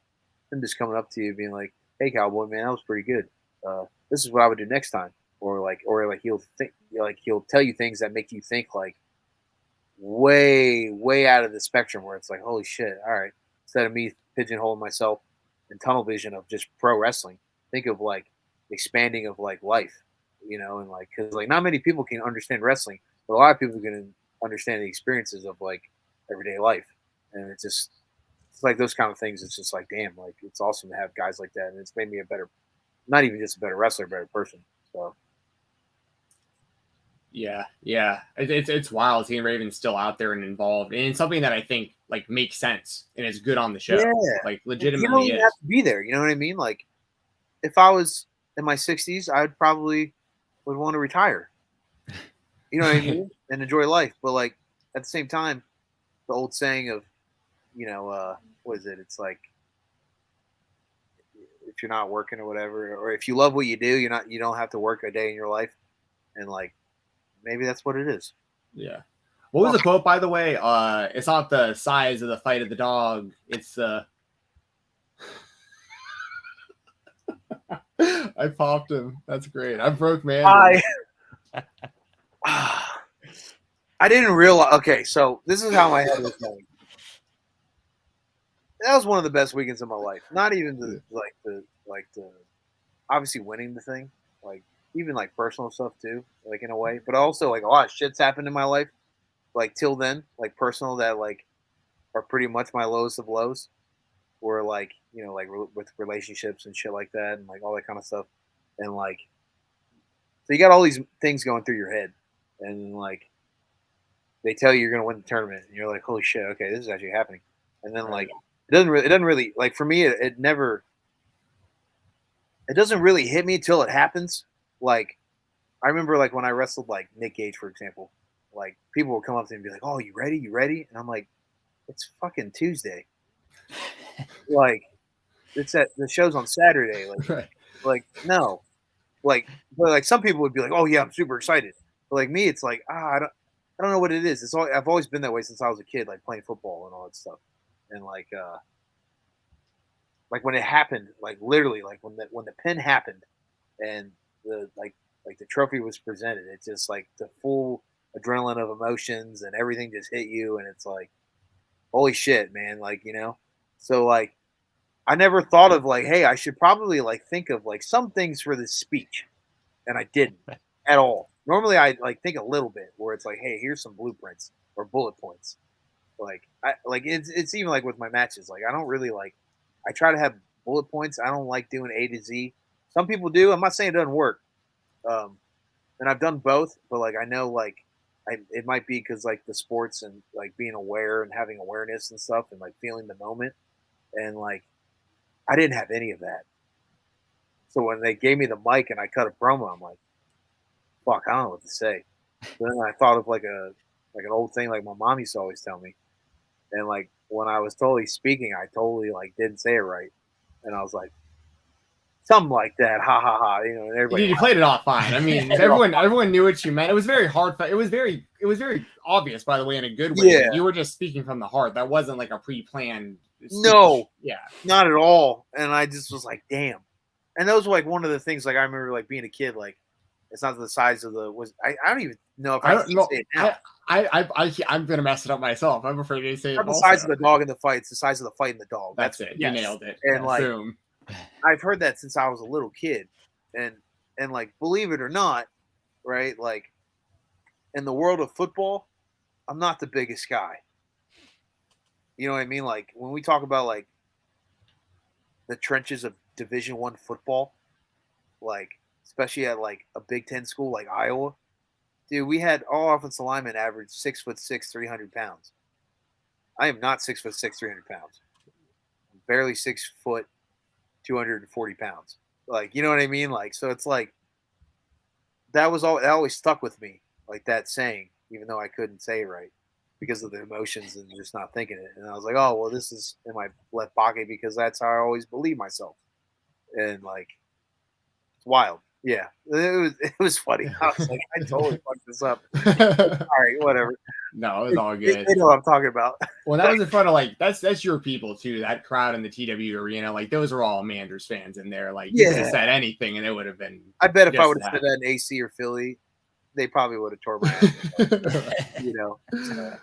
him just coming up to you being like, hey cowboy, man, that was pretty good, this is what I would do next time, or he'll tell you things that make you think way out of the spectrum, where it's holy shit, all right, instead of me pigeonholing myself in tunnel vision of just pro wrestling, think of expanding of life, and because not many people can understand wrestling, but a lot of people can understand the experiences of everyday life, and it's those kind of things. It's just damn, it's awesome to have guys like that, and it's made me a better, not even just a better wrestler, a better person. So yeah, it's wild seeing Raven still out there and involved, and it's something that I think makes sense and is good on the show. Yeah, legitimately, you don't even have to be there. You know what I mean? If I was in my 60s, I would want to retire. You know what I mean? And enjoy life, but at the same time, the old saying of, what is it? It's if you're not working or whatever, or if you love what you do, you don't have to work a day in your life, and maybe that's what it is. Yeah. What was the quote, by the way? It's not the size of the fight of the dog. It's I popped him. That's great. I broke Manders. I didn't realize. Okay, so this is how my head was going. That was one of the best weekends of my life. Not even the obviously winning the thing, even personal stuff too, in a way. But also a lot of shit's happened in my life, till then, personal that are pretty much my lowest of lows, where with relationships and shit like that, and all that kind of stuff, and so you got all these things going through your head, and they tell you you're gonna win the tournament, and you're like, holy shit, okay, this is actually happening, and then it doesn't really for me it doesn't really hit me till it happens. I remember when I wrestled Nick Gage, for example, people would come up to me and be like, oh, you ready? And I'm like, it's fucking Tuesday. It's the show's on Saturday. No. But some people would be like, oh yeah, I'm super excited. But me, it's I don't know what it is. I've always been that way since I was a kid, playing football and all that stuff. And when it happened, literally, when the pin happened, and the like the trophy was presented. It's just like the full adrenaline of emotions and everything just hit you, and it's like, holy shit, man! Like, so like I never thought of like, hey, I should probably like think of like some things for this speech, and I didn't at all. Normally, I like think a little bit where it's like, hey, here's some blueprints or bullet points. Like it's even like with my matches. Like I don't really like. I try to have bullet points. I don't like doing A to Z. Some people do. I'm not saying it doesn't work. And I've done both, but like I know like it might be because like the sports and like being aware and having awareness and stuff and like feeling the moment, and like I didn't have any of that. So when they gave me the mic and I cut a promo, I'm like, fuck, I don't know what to say. But then I thought of like an old thing like my mom used to always tell me. And like when I was totally speaking, I totally like didn't say it right. And I was like, something like that, ha ha ha. And everybody You played it off fine. I mean, everyone knew what you meant. It was very hard. It was very obvious, by the way, in a good way. Yeah. You were just speaking from the heart. That wasn't like a pre-planned speech. No. Yeah. Not at all. And I just was like, damn. And that was like one of the things. Like I remember like being a kid, like it's not the size of I don't even know if I can say it now. I'm gonna mess it up myself. I'm afraid to say it. Not the size of the dog in the fight. It's the size of the fight in the dog. That's it. You nailed it. And like, boom. I've heard that since I was a little kid, and like, believe it or not, right? Like, in the world of football, I'm not the biggest guy. You know what I mean? Like when we talk about like the trenches of Division I football, like especially at like a Big Ten school like Iowa, dude, we had all offensive linemen average 6'6", 300 pounds. I am not 6'6", 300 pounds. I'm barely 6 foot, 240 pounds. Like, you know what I mean? Like, so it's like that always stuck with me, like that saying, even though I couldn't say it right because of the emotions and just not thinking it. And I was like, oh well, this is in my left pocket because that's how I always believe myself. And like, it's wild. Yeah, it was funny. I was like, I totally fucked this up. All right, whatever. No, it was all good. They know what I'm talking about. Well, that was in front of like that's your people too. That crowd in the TW arena, like those are all Manders fans in there. Like you could have said anything and it would have been. I bet if I would have said that in AC or Philly, they probably would have tore my ass. So.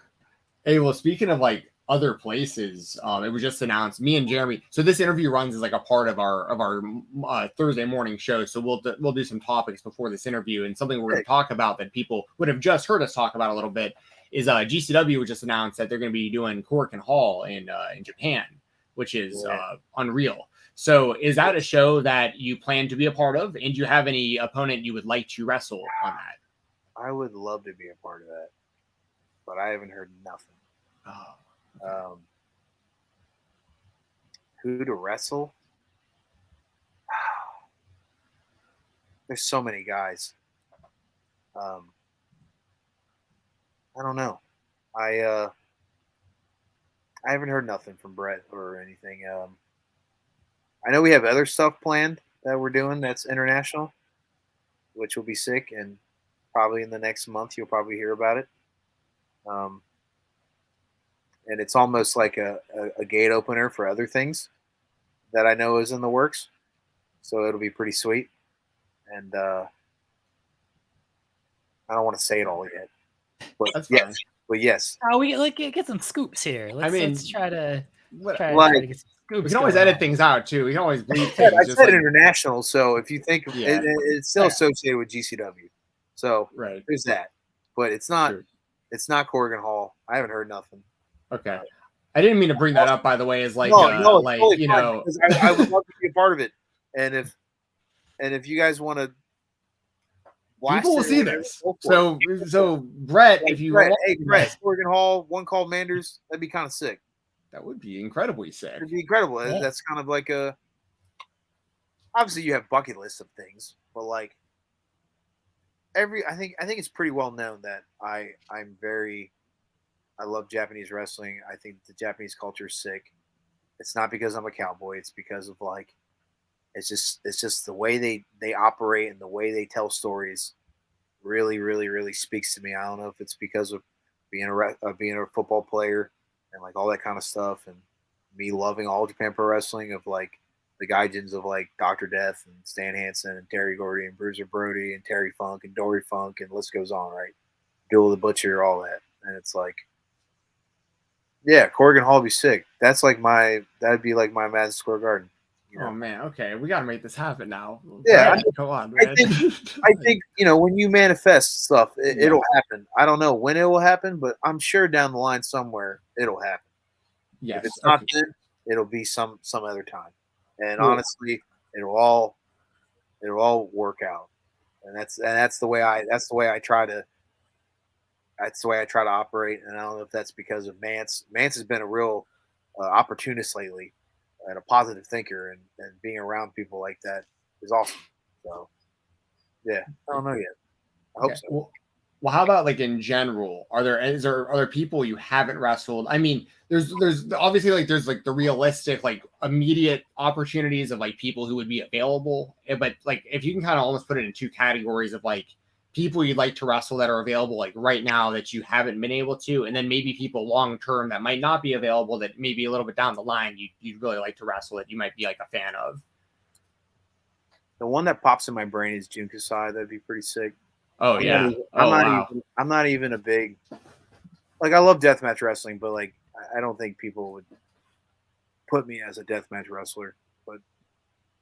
Hey, well, speaking of like other places, it was just announced. Me and Jeremy. So this interview runs as like a part of our Thursday morning show. So we'll do some topics before this interview, and something we're going to talk about that people would have just heard us talk about a little bit is GCW just announced that they're going to be doing Korakuen Hall in Japan, which is unreal. So is that a show that you plan to be a part of, and do you have any opponent you would like to wrestle on that? I would love to be a part of that, but I haven't heard nothing. Oh. Who to wrestle? There's so many guys. I don't know. I haven't heard nothing from Brett or anything. I know we have other stuff planned that we're doing that's international, which will be sick, and probably in the next month you'll probably hear about it. And it's almost like a gate opener for other things that I know is in the works. So it'll be pretty sweet. And I don't want to say it all yet. But that's yes. fine. But yes. Oh, we like get some scoops here. Let's try to get some scoops. We can always edit things out too. We can always bleep things. I said like, international, so if you think of it's still associated with GCW. So there's that. But it's not Korakuen Hall. I haven't heard nothing. Okay. I didn't mean to bring that up, by the way, as like, like totally I would love to be a part of it. And if you guys want to, people will see this. So Brett, if you Brett, Korakuen Hall, one Called Manders, that'd be kind of sick. That would be incredibly sick. It'd be incredible. Yeah. That's kind of like obviously you have bucket lists of things, but like I think it's pretty well known that I love Japanese wrestling. I think the Japanese culture is sick. It's not because I'm a cowboy. It's because of like, it's just the way they operate and the way they tell stories really, really, really speaks to me. I don't know if it's because of being a football player and like all that kind of stuff, and me loving all Japan Pro Wrestling, of like the gaijins of like Dr. Death and Stan Hansen and Terry Gordy and Bruiser Brody and Terry Funk and Dory Funk and the list goes on, right? Bill the Butcher, all that. And it's like, yeah, Corrigan Hall would be sick. That'd be like my Madison Square Garden. You know? Oh man, okay, we gotta make this happen now. Yeah, go on, man. I think when you manifest stuff, it'll happen. I don't know when it will happen, but I'm sure down the line somewhere it'll happen. Yes. If it's not then, it'll be some other time. And honestly, it'll all work out. And that's the way I try to operate. And I don't know if that's because of Mance. Mance has been a real opportunist lately and a positive thinker, and being around people like that is awesome. So yeah, I don't know yet. I hope so. Well, how about like in general? Are there people you haven't wrestled? I mean, there's obviously like there's like the realistic like immediate opportunities of like people who would be available, but like if you can kind of almost put it in two categories of like people you'd like to wrestle that are available like right now that you haven't been able to, and then maybe people long term that might not be available that maybe a little bit down the line you'd really like to wrestle that you might be like a fan of. The one that pops in my brain is Jun Kasai. That'd be pretty sick. Oh yeah. I'm not even a big, like, I love deathmatch wrestling, but like I don't think people would put me as a deathmatch wrestler. But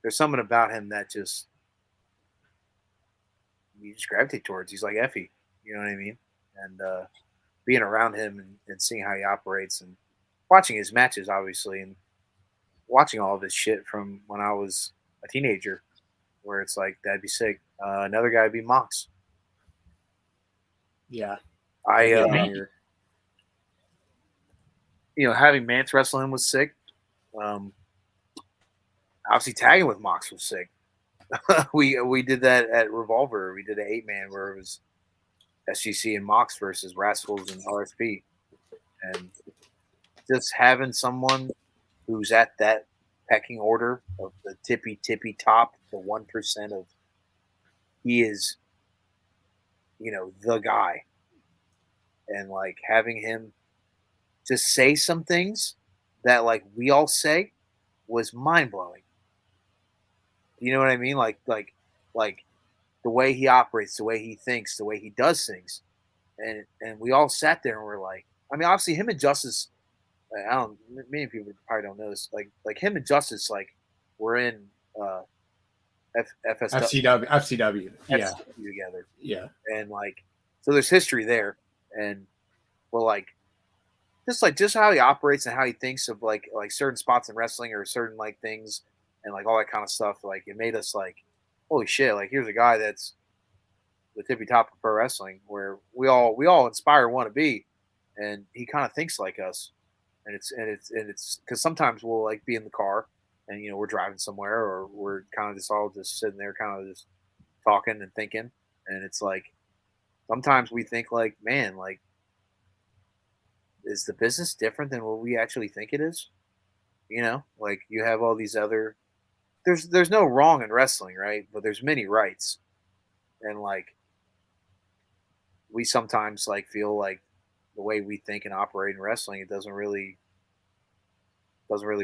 there's something about him that just you just gravitate towards. He's like Effie, you know what I mean? And being around him and seeing how he operates and watching his matches, obviously, and watching all of his shit from when I was a teenager, where it's like that'd be sick. Another guy would be Mox. Yeah, having Mance wrestle him was sick. Obviously, tagging with Mox was sick. we did that at Revolver. We did an 8-man where it was SGC and Mox versus Rascals and RSP, and just having someone who's at that pecking order of the tippy top, the 1% of he is. The guy, and like having him just say some things that like we all say was mind blowing. You know what I mean? Like the way he operates, the way he thinks, the way he does things, and we all sat there and we're like, I mean, obviously him and Justice, many people probably don't know this, like him and Justice, like we're in FCW, yeah, together, yeah, and like so there's history there, and we're like just how he operates and how he thinks of like certain spots in wrestling or certain like things and like all that kind of stuff. Like it made us like, holy shit! Like here's a guy that's the tippy top of pro wrestling, where we all inspire and want to be, and he kind of thinks like us, and it's because sometimes we'll like be in the car. And, we're driving somewhere or we're kind of just all just sitting there kind of just talking and thinking. And it's like, sometimes we think like, man, like, is the business different than what we actually think it is? Like you have all these other, there's no wrong in wrestling, right? But there's many rights. And like, we sometimes like feel like the way we think and operate in wrestling, it doesn't really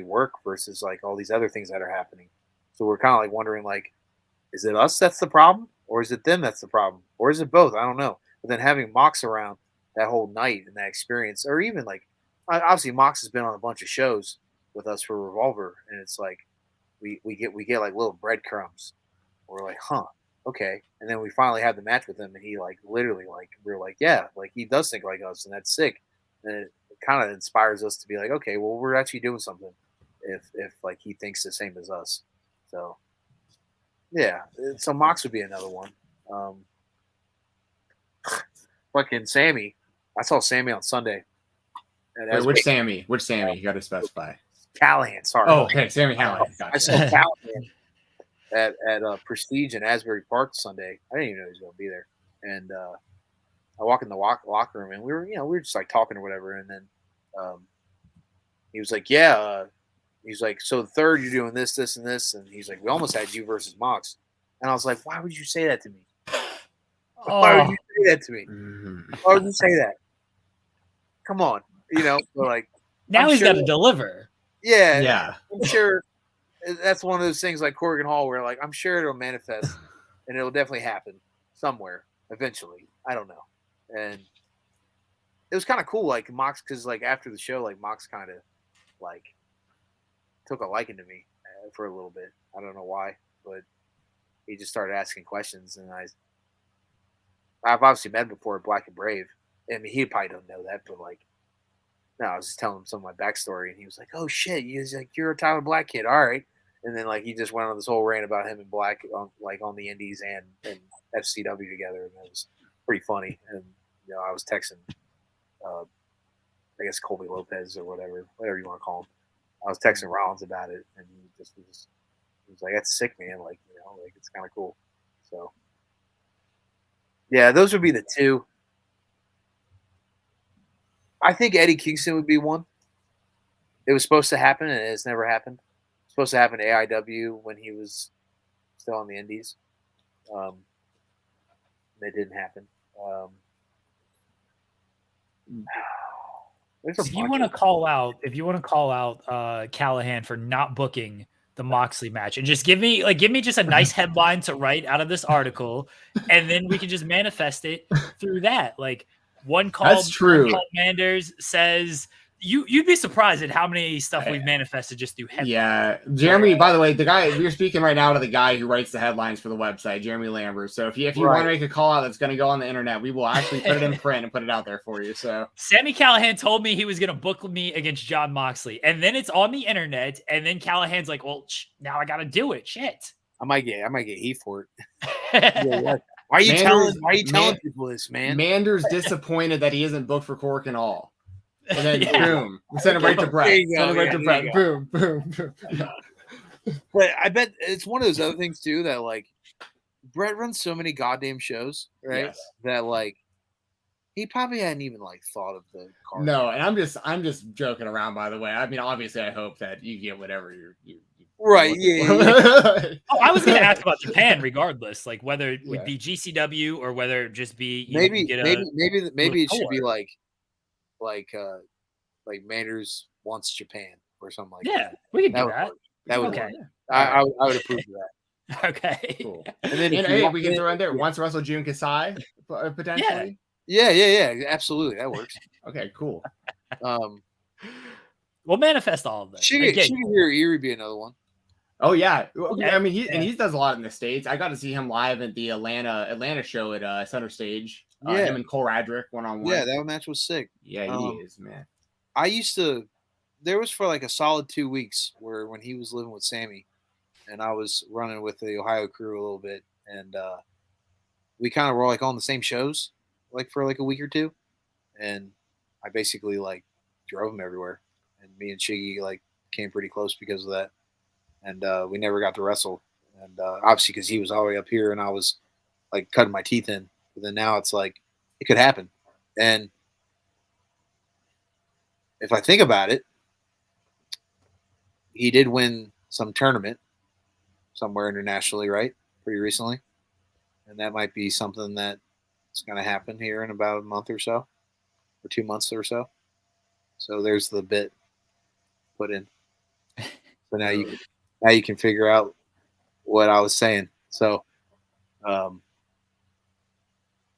work versus like all these other things that are happening. So we're kind of like wondering, like, is it us that's the problem, or is it them that's the problem, or is it both? I don't know. But then having Mox around that whole night and that experience, or even like, obviously Mox has been on a bunch of shows with us for Revolver, and it's like we get like little breadcrumbs. We're like, huh, okay. And then we finally had the match with him, and he like literally like we're like, yeah, like he does think like us, and that's sick. And it kind of inspires us to be like, okay, well, we're actually doing something if like he thinks the same as us. So yeah, so Mox would be another one. Fucking Sammy, I saw Sammy on Sunday. Wait, which Sammy? You got to specify. Callahan, sorry. Oh, okay, Sammy Callahan. Gotcha. I saw Callahan at Prestige in Asbury Park Sunday. I didn't even know he was going to be there, and I walk in the locker room, and we were just like talking or whatever, and then he was like, yeah, he's like, so the third you're doing this, and this, and he's like, we almost had you versus Mox, and I was like, why would you say that to me? Why would you say that to me? Why would you say that? Come on, but like now he's got to deliver. Yeah, I'm sure that's one of those things like Corrigan Hall where like I'm sure it'll manifest and it'll definitely happen somewhere eventually. I don't know. And it was kind of cool, like Mox, because like after the show, like Mox kind of like took a liking to me for a little bit. I don't know why, but he just started asking questions, and I've obviously met him before at Black and Brave. I mean, he probably don't know that, but like, no, I was just telling him some of my backstory, and he was like, "Oh shit, you're a Tyler Black kid, all right." And then like he just went on this whole rant about him and Black on the Indies and FCW together, and it was pretty funny. And I was texting, I guess Colby Lopez or whatever you want to call him. I was texting Rollins about it, and he was like, "That's sick, man. Like, like it's kind of cool." So, yeah, those would be the two. I think Eddie Kingston would be one. It was supposed to happen, and it's never happened. It was supposed to happen to AIW when he was still on the Indies. It didn't happen. If you want to call out Callahan for not booking the Moxley match, and just give me just a nice headline to write out of this article, and then we can just manifest it through that. Like That's true. Called Manders says you'd be surprised at how many stuff we've manifested just through headlines. Yeah, Jeremy. By the way, the guy we're speaking right now to the guy who writes the headlines for the website, Jeremy Lambert. So if you want to make a call out that's going to go on the internet, we will actually put it in print and put it out there for you. So Sammy Callahan told me he was going to book me against Jon Moxley, and then it's on the internet, and then Callahan's like, "Well, now I got to do it." Shit. I might get heat for it. Yeah. Why are you telling people this, man? Mander's disappointed that he isn't booked for Cork and all. And then boom, send it right to Brett. Boom, boom, boom. But I bet it's one of those other things too that like Brett runs so many goddamn shows, right? Yes. That like he probably hadn't even like thought of the card. No, and I'm just joking around. By the way, I mean obviously I hope that you get whatever you right. Yeah. I was going to ask about Japan, regardless, like whether it would be GCW or whether it just be maybe it should be like Manders wants Japan or something like that. Yeah, we can do that. That would okay. work. I would approve of that. Okay. Cool. And then we can throw in there once Russell June Kasai potentially. Yeah. Absolutely, that works. Okay, cool. We'll manifest all of this. Erie be another one. Oh yeah, okay. I mean he does a lot in the States. I got to see him live at the Atlanta show at Center Stage. Him and Cole Radrick 1-on-1. Yeah, that match was sick. Yeah, he is, man. There was for like a solid 2 weeks when he was living with Sammy, and I was running with the Ohio crew a little bit, and we kind of were like on the same shows like for like a week or two, and I basically like drove him everywhere, and me and Shiggy like came pretty close because of that, and we never got to wrestle, and obviously because he was all the way up here and I was like cutting my teeth in. But then now it's like it could happen. And if I think about it, he did win some tournament somewhere internationally, right? Pretty recently. And that might be something that's going to happen here in about a month or so, or 2 months or so. So there's the bit put in. So now you can figure out what I was saying. So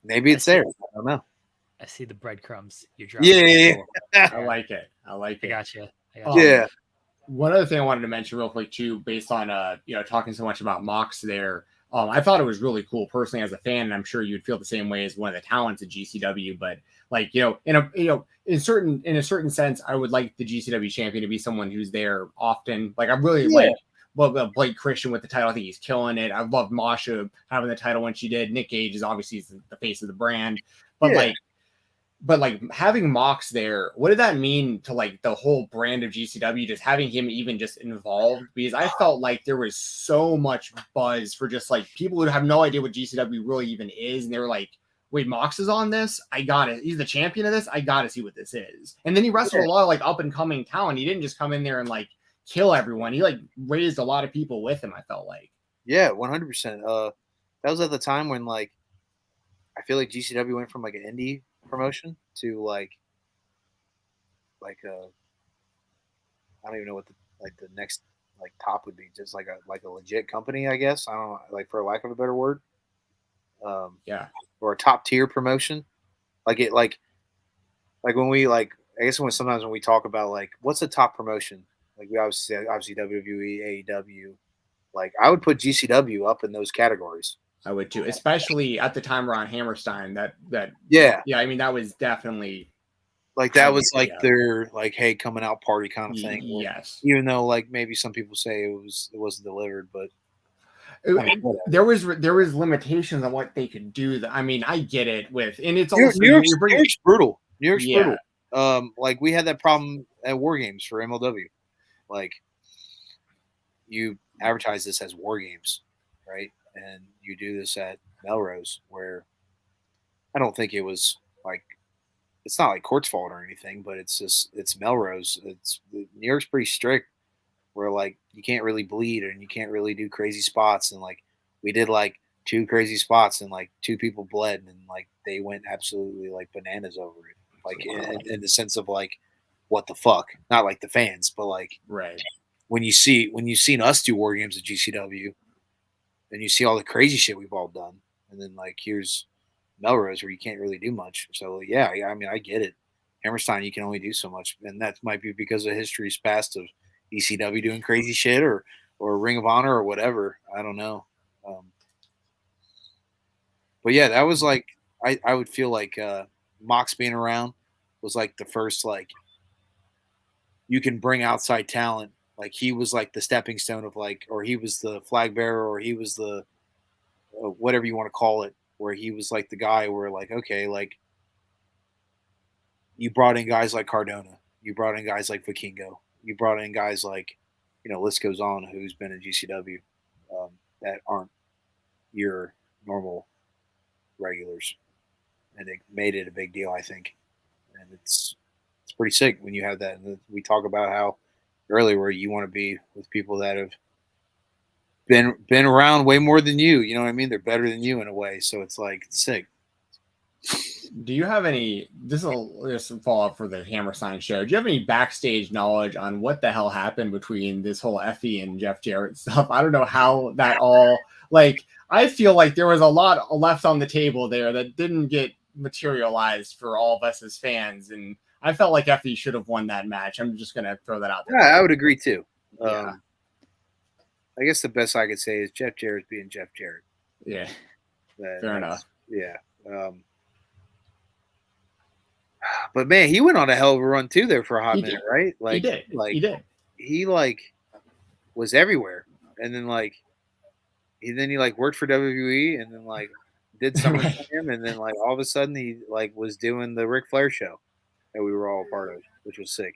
maybe it's there. I don't know. I see the breadcrumbs you're dropping. Yeah. I like it. I got you. Yeah. One other thing I wanted to mention real quick too, based on talking so much about Mox there. I thought it was really cool personally as a fan, and I'm sure you'd feel the same way as one of the talents at GCW. But like in a certain sense, I would like the GCW champion to be someone who's there often. Like I really like Blake Christian with the title. I think he's killing it. I love Masha having the title when she did. Nick Gage is obviously the face of the brand, but having Mox there, what did that mean to like the whole brand of GCW? Just having him even just involved, because I felt like there was so much buzz for just like people who have no idea what GCW really even is, and they were like, "Wait, Mox is on this? I got it. He's the champion of this. I got to see what this is." And then he wrestled a lot of like up and coming talent. He didn't just come in there and like kill everyone. He like raised a lot of people with him. I felt like 100%. That was at the time when like I feel like GCW went from like an indie promotion to like I don't even know what the next like Top would be just like a legit company, I guess. I don't know, like for lack of a better word. Yeah. Or a top tier promotion. Like when we I guess sometimes when we talk about like what's the top promotion, like we obviously WWE, AEW, like I would put GCW up in those categories. I would too, especially at the time around Hammerstein. That Yeah, I mean that was definitely like that was like their like hey coming out party kind of thing. Yes, even though like maybe some people say it wasn't delivered, but there was limitations on what they could do. I mean, I get it and it's also New York's brutal. New York's brutal. Like we had that problem at War Games for MLW. Like you advertise this as War Games, right? And you do this at Melrose, where I don't think it was like it's not like Court's fault or anything, but it's Melrose. New York's pretty strict, where like you can't really bleed and you can't really do crazy spots, and like we did like 2 crazy spots and like 2 people bled and like they went absolutely like bananas over it, like in the sense of like what the fuck, not like the fans, but like right. When you've seen us do War Games at GCW, and you see all the crazy shit we've all done, and then like here's Melrose where you can't really do much. So yeah, I mean I get it. Hammerstein you can only do so much, and that might be because of history's past of ECW doing crazy shit or Ring of Honor or whatever. I don't know. But yeah, that was like I would feel like Mox being around was like the first like you can bring outside talent. Like he was like the stepping stone of like, or he was the flag bearer, or he was the whatever you want to call it, where he was like the guy where like, okay, like you brought in guys like Cardona, you brought in guys like Vikingo, you brought in guys like, list goes on who's been in GCW that aren't your normal regulars, and it made it a big deal, I think, and it's pretty sick when you have that. And we talk about how earlier where you want to be with people that have been around way more than you. You know what I mean? They're better than you in a way. So it's like it's sick. Do you have any? This will just follow up for the Hammerstein show. Do you have any backstage knowledge on what the hell happened between this whole Effie and Jeff Jarrett stuff? I don't know how that all like. I feel like there was a lot left on the table there that didn't get materialized for all of us as fans, and I felt like Effie should have won that match. I'm just gonna throw that out there. Yeah, I would agree too. Yeah. I guess the best I could say is Jeff Jarrett's being Jeff Jarrett. Yeah. Fair enough. Yeah. But man, he went on a hell of a run too there for a hot minute, right? Like he did. Like he did. He like was everywhere, and then like he worked for WWE, and then like did something for him, and then like all of a sudden he like was doing the Ric Flair show that we were all a part of, which was sick.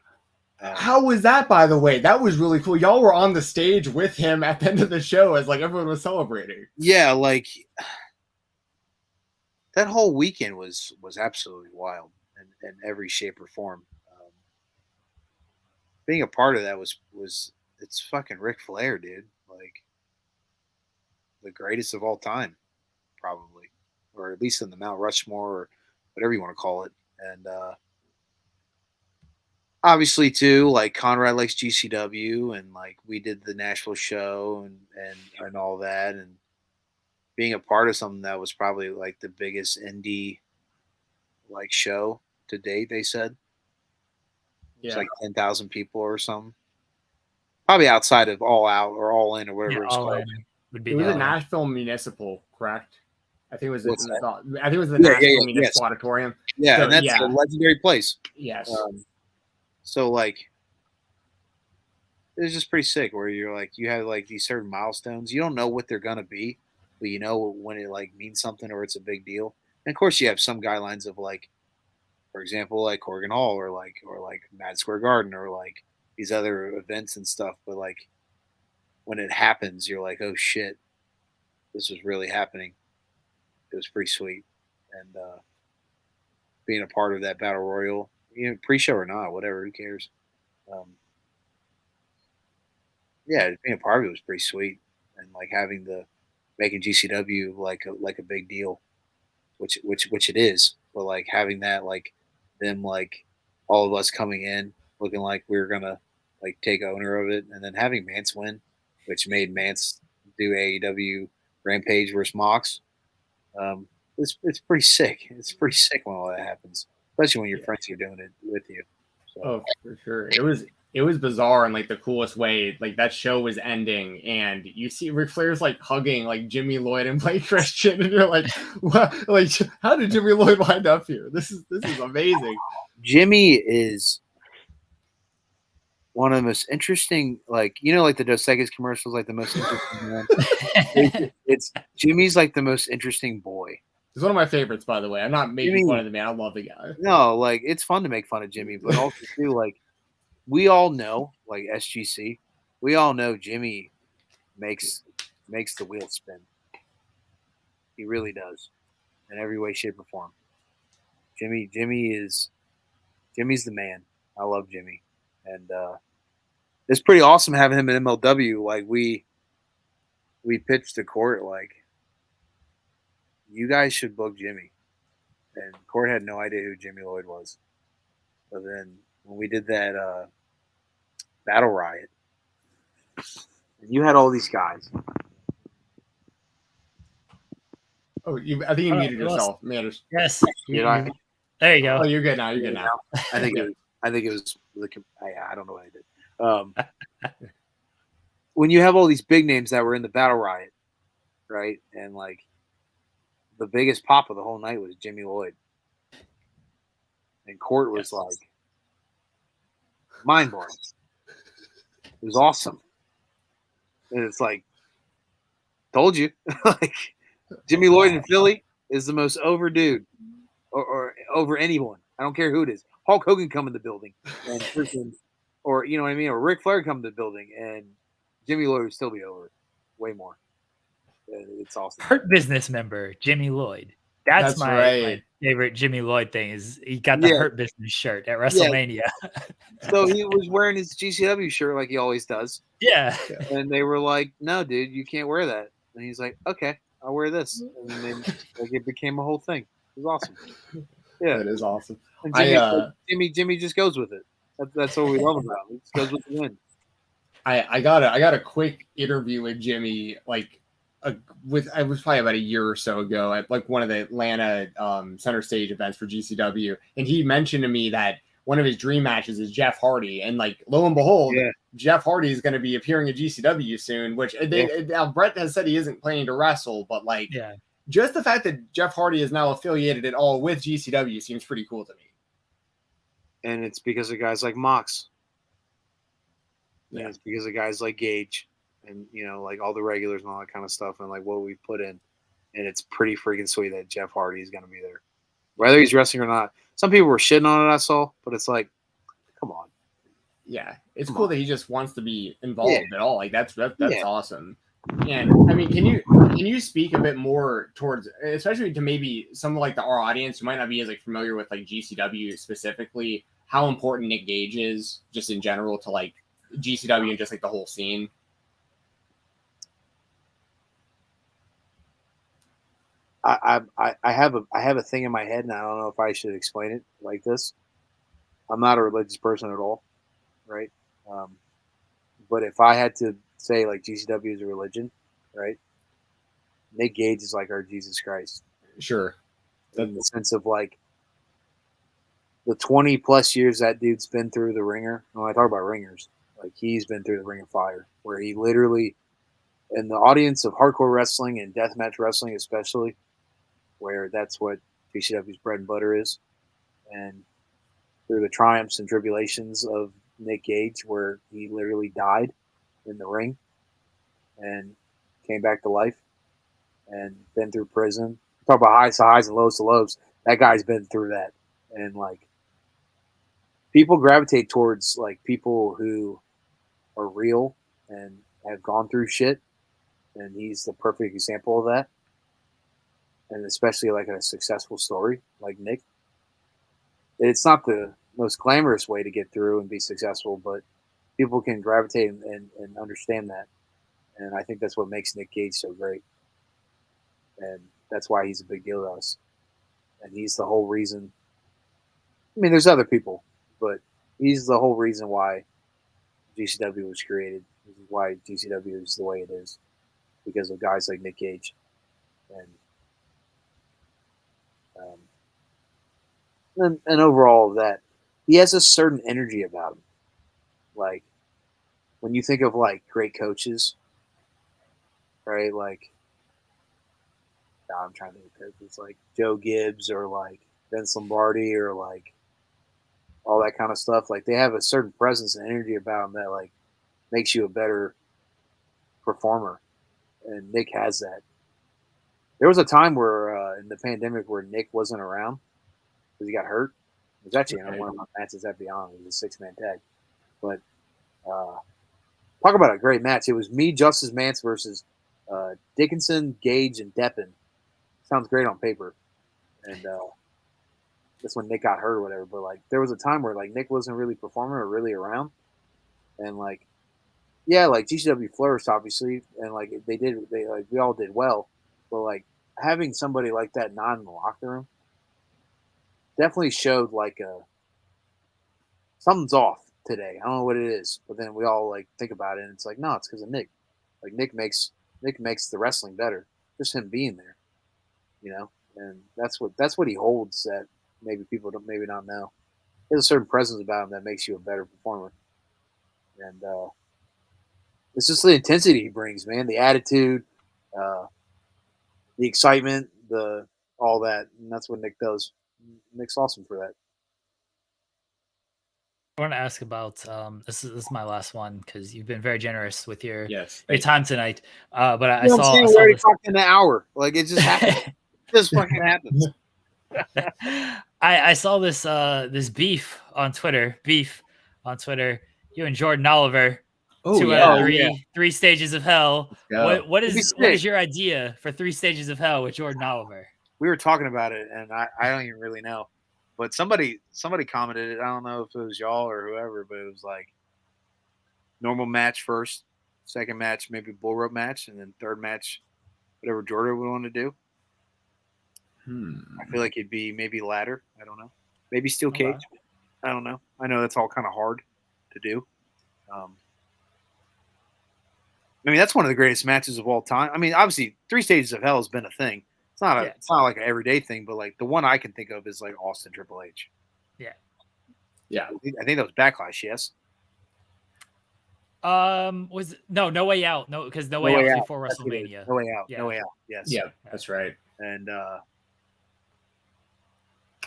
How was that, by the way? That was really cool. Y'all were on the stage with him at the end of the show as like everyone was celebrating. Yeah, like that whole weekend was absolutely wild in every shape or form. Being a part of that was it's fucking Ric Flair, dude. Like the greatest of all time, probably, or at least in the Mount Rushmore or whatever you want to call it. And obviously too, like Conrad likes GCW, and like we did the Nashville show and all that, and being a part of something that was probably like the biggest indie like show to date, they said. It's like 10,000 people or something. Probably outside of All Out or All In or whatever it's called. It was a Nashville Municipal, correct? I think it was the Nashville Municipal Auditorium. Yeah, so, and that's a legendary place. Yes. So like it was just pretty sick where you're like you have like these certain milestones. You don't know what they're gonna be, but you know when it like means something or it's a big deal. And of course you have some guidelines of like, for example, like Corgan Hall or like Madison Square Garden or like these other events and stuff. But like when it happens, you're like, oh shit, this was really happening. It was pretty sweet. And being a part of that battle royal, pre-show or not, whatever, who cares? Yeah, being a part of it was pretty sweet, and like making GCW like a big deal, which it is. But like having that, like them, like all of us coming in looking like we were gonna like take owner of it, and then having Mance win, which made Mance do AEW Rampage versus Mox. It's pretty sick. It's pretty sick when all that happens, especially when your friends are doing it with you. So. Oh, for sure. It was bizarre in like the coolest way. Like that show was ending, and you see Ric Flair's like hugging like Jimmy Lloyd and Blake Christian, and you're like, what? Like, how did Jimmy Lloyd wind up here? This is amazing. Jimmy is one of the most interesting, like like the Dos Equis commercials, like the most interesting man. It's Jimmy's like the most interesting boy. He's one of my favorites, by the way. I'm not making fun of the man. I love the guy. No, like it's fun to make fun of Jimmy, but also too, like we all know, like SGC, we all know Jimmy makes the wheel spin. He really does, in every way, shape, or form. Jimmy's the man. I love Jimmy, and it's pretty awesome having him in MLW. Like we pitched to Court, like you guys should book Jimmy, and Court had no idea who Jimmy Lloyd was. But then when we did that Battle Riot, and you had all these guys. Oh, I think you muted yourself, Manders. Yes. Did I? There you go. Oh, you're good now. You're good now. I think it was. I don't know what I did. When you have all these big names that were in the Battle Riot, right, and like the biggest pop of the whole night was Jimmy Lloyd, and Court was like mind blowing. It was awesome, and it's like, told you, like Jimmy Lloyd in Philly is the most over dude, or over anyone. I don't care who it is. Hulk Hogan come in the building, and freaking, or you know what I mean, or Ric Flair come to the building, and Jimmy Lloyd would still be over it, way more. It's awesome. Hurt Business member Jimmy Lloyd. That's my favorite Jimmy Lloyd thing. Is he got the Hurt Business shirt at WrestleMania? Yeah. So he was wearing his GCW shirt like he always does. Yeah. And they were like, "No, dude, you can't wear that." And he's like, "Okay, I'll wear this." And then like it became a whole thing. It was awesome. Yeah, that is awesome. And Jimmy just goes with it. That's what we love about him. He just goes with the wind. I got a quick interview with Jimmy, like it was probably about a year or so ago at like one of the Atlanta center stage events for GCW, and he mentioned to me that one of his dream matches is Jeff Hardy, and like lo and behold, Jeff Hardy is going to be appearing at GCW soon. Which now Brett has said he isn't planning to wrestle, but like just the fact that Jeff Hardy is now affiliated at all with GCW seems pretty cool to me. And it's because of guys like Mox. Yeah, it's because of guys like Gage, and like all the regulars and all that kind of stuff, and like what we've put in. And it's pretty freaking sweet that Jeff Hardy is going to be there, whether he's wrestling or not. Some people were shitting on it, I saw, but it's like, come on. Yeah, it's cool that he just wants to be involved at all. Like that's awesome. And I mean, can you speak a bit more towards, especially to maybe some of like our audience who might not be as like familiar with like GCW specifically, how important Nick Gage is just in general to like GCW and just like the whole scene? I have a thing in my head, and I don't know if I should explain it like this. I'm not a religious person at all, right? But if I had to say like GCW is a religion, right? Nick Gage is like our Jesus Christ. Sure. In the sense of like the 20 plus years that dude's been through the ringer. When I talk about ringers, like he's been through the ring of fire, where he literally, in the audience of hardcore wrestling and deathmatch wrestling especially, where that's what GCW's bread and butter is, and through the triumphs and tribulations of Nick Gage, where he literally died in the ring and came back to life and been through prison. Talk about highs to highs and lows to lows. That guy's been through that. And like people gravitate towards like people who are real and have gone through shit. And he's the perfect example of that. And especially like a successful story like Nick. It's not the most glamorous way to get through and be successful, but people can gravitate and understand that. And I think that's what makes Nick Gage so great. And that's why he's a big deal to us. And he's the whole reason. I mean, there's other people, but he's the whole reason why GCW was created. This is why GCW is the way it is, because of guys like Nick Gage. And overall of that, he has a certain energy about him. Like, when you think of, like, great coaches, right? Like, I'm trying to think of coaches like Joe Gibbs or, like, Vince Lombardi or, like, all that kind of stuff. Like, they have a certain presence and energy about them that, like, makes you a better performer. And Nick has that. There was a time where in the pandemic where Nick wasn't around because he got hurt. It was actually one of my matches at Beyond. It was a 6-man tag. But talk about a great match. It was me, Justice Mance versus Dickinson, Gage, and Deppen. Sounds great on paper. And that's when Nick got hurt or whatever. But, like, there was a time where, like, Nick wasn't really performing or really around. And, like, yeah, like, GCW flourished, obviously. And, like, we all did well. But, like, having somebody like that not in the locker room definitely showed, like, something's off today. I don't know what it is. But then we all, like, think about it, and it's like, no, it's because of Nick. Like, Nick makes the wrestling better. Just him being there, you know? And that's what he holds that maybe people don't maybe not know. There's a certain presence about him that makes you a better performer. And it's just the intensity he brings, man. The attitude, the excitement, all that. And that's what Nick does. Nick's awesome for that. I want to ask about this is my last one because you've been very generous with your time tonight. But I saw we already talked in an hour. Like, it just happens. It just fucking happens. I saw this beef on Twitter. You and Jordan Oliver. Oh, 2 out of 3 stages of hell. What is your idea for 3 stages of hell with Jordan Oliver? We were talking about it, and I don't even really know. But somebody commented it. I don't know if it was y'all or whoever, but it was like normal match first, second match maybe bull rope match, and then third match whatever Jordan would want to do. I feel like it'd be maybe ladder. I don't know. Maybe steel cage. Okay. I don't know. I know that's all kind of hard to do. I mean, that's one of the greatest matches of all time. I mean, obviously, 3 stages of hell has been a thing. It's not like an everyday thing, but, like, the one I can think of is, like, Austin Triple H. Yeah. I think that was Backlash. Yes. Was No Way Out? No, because No Way Out was before WrestleMania. No Way Out. No Way Out. Yes. Yeah, that's right. And I'm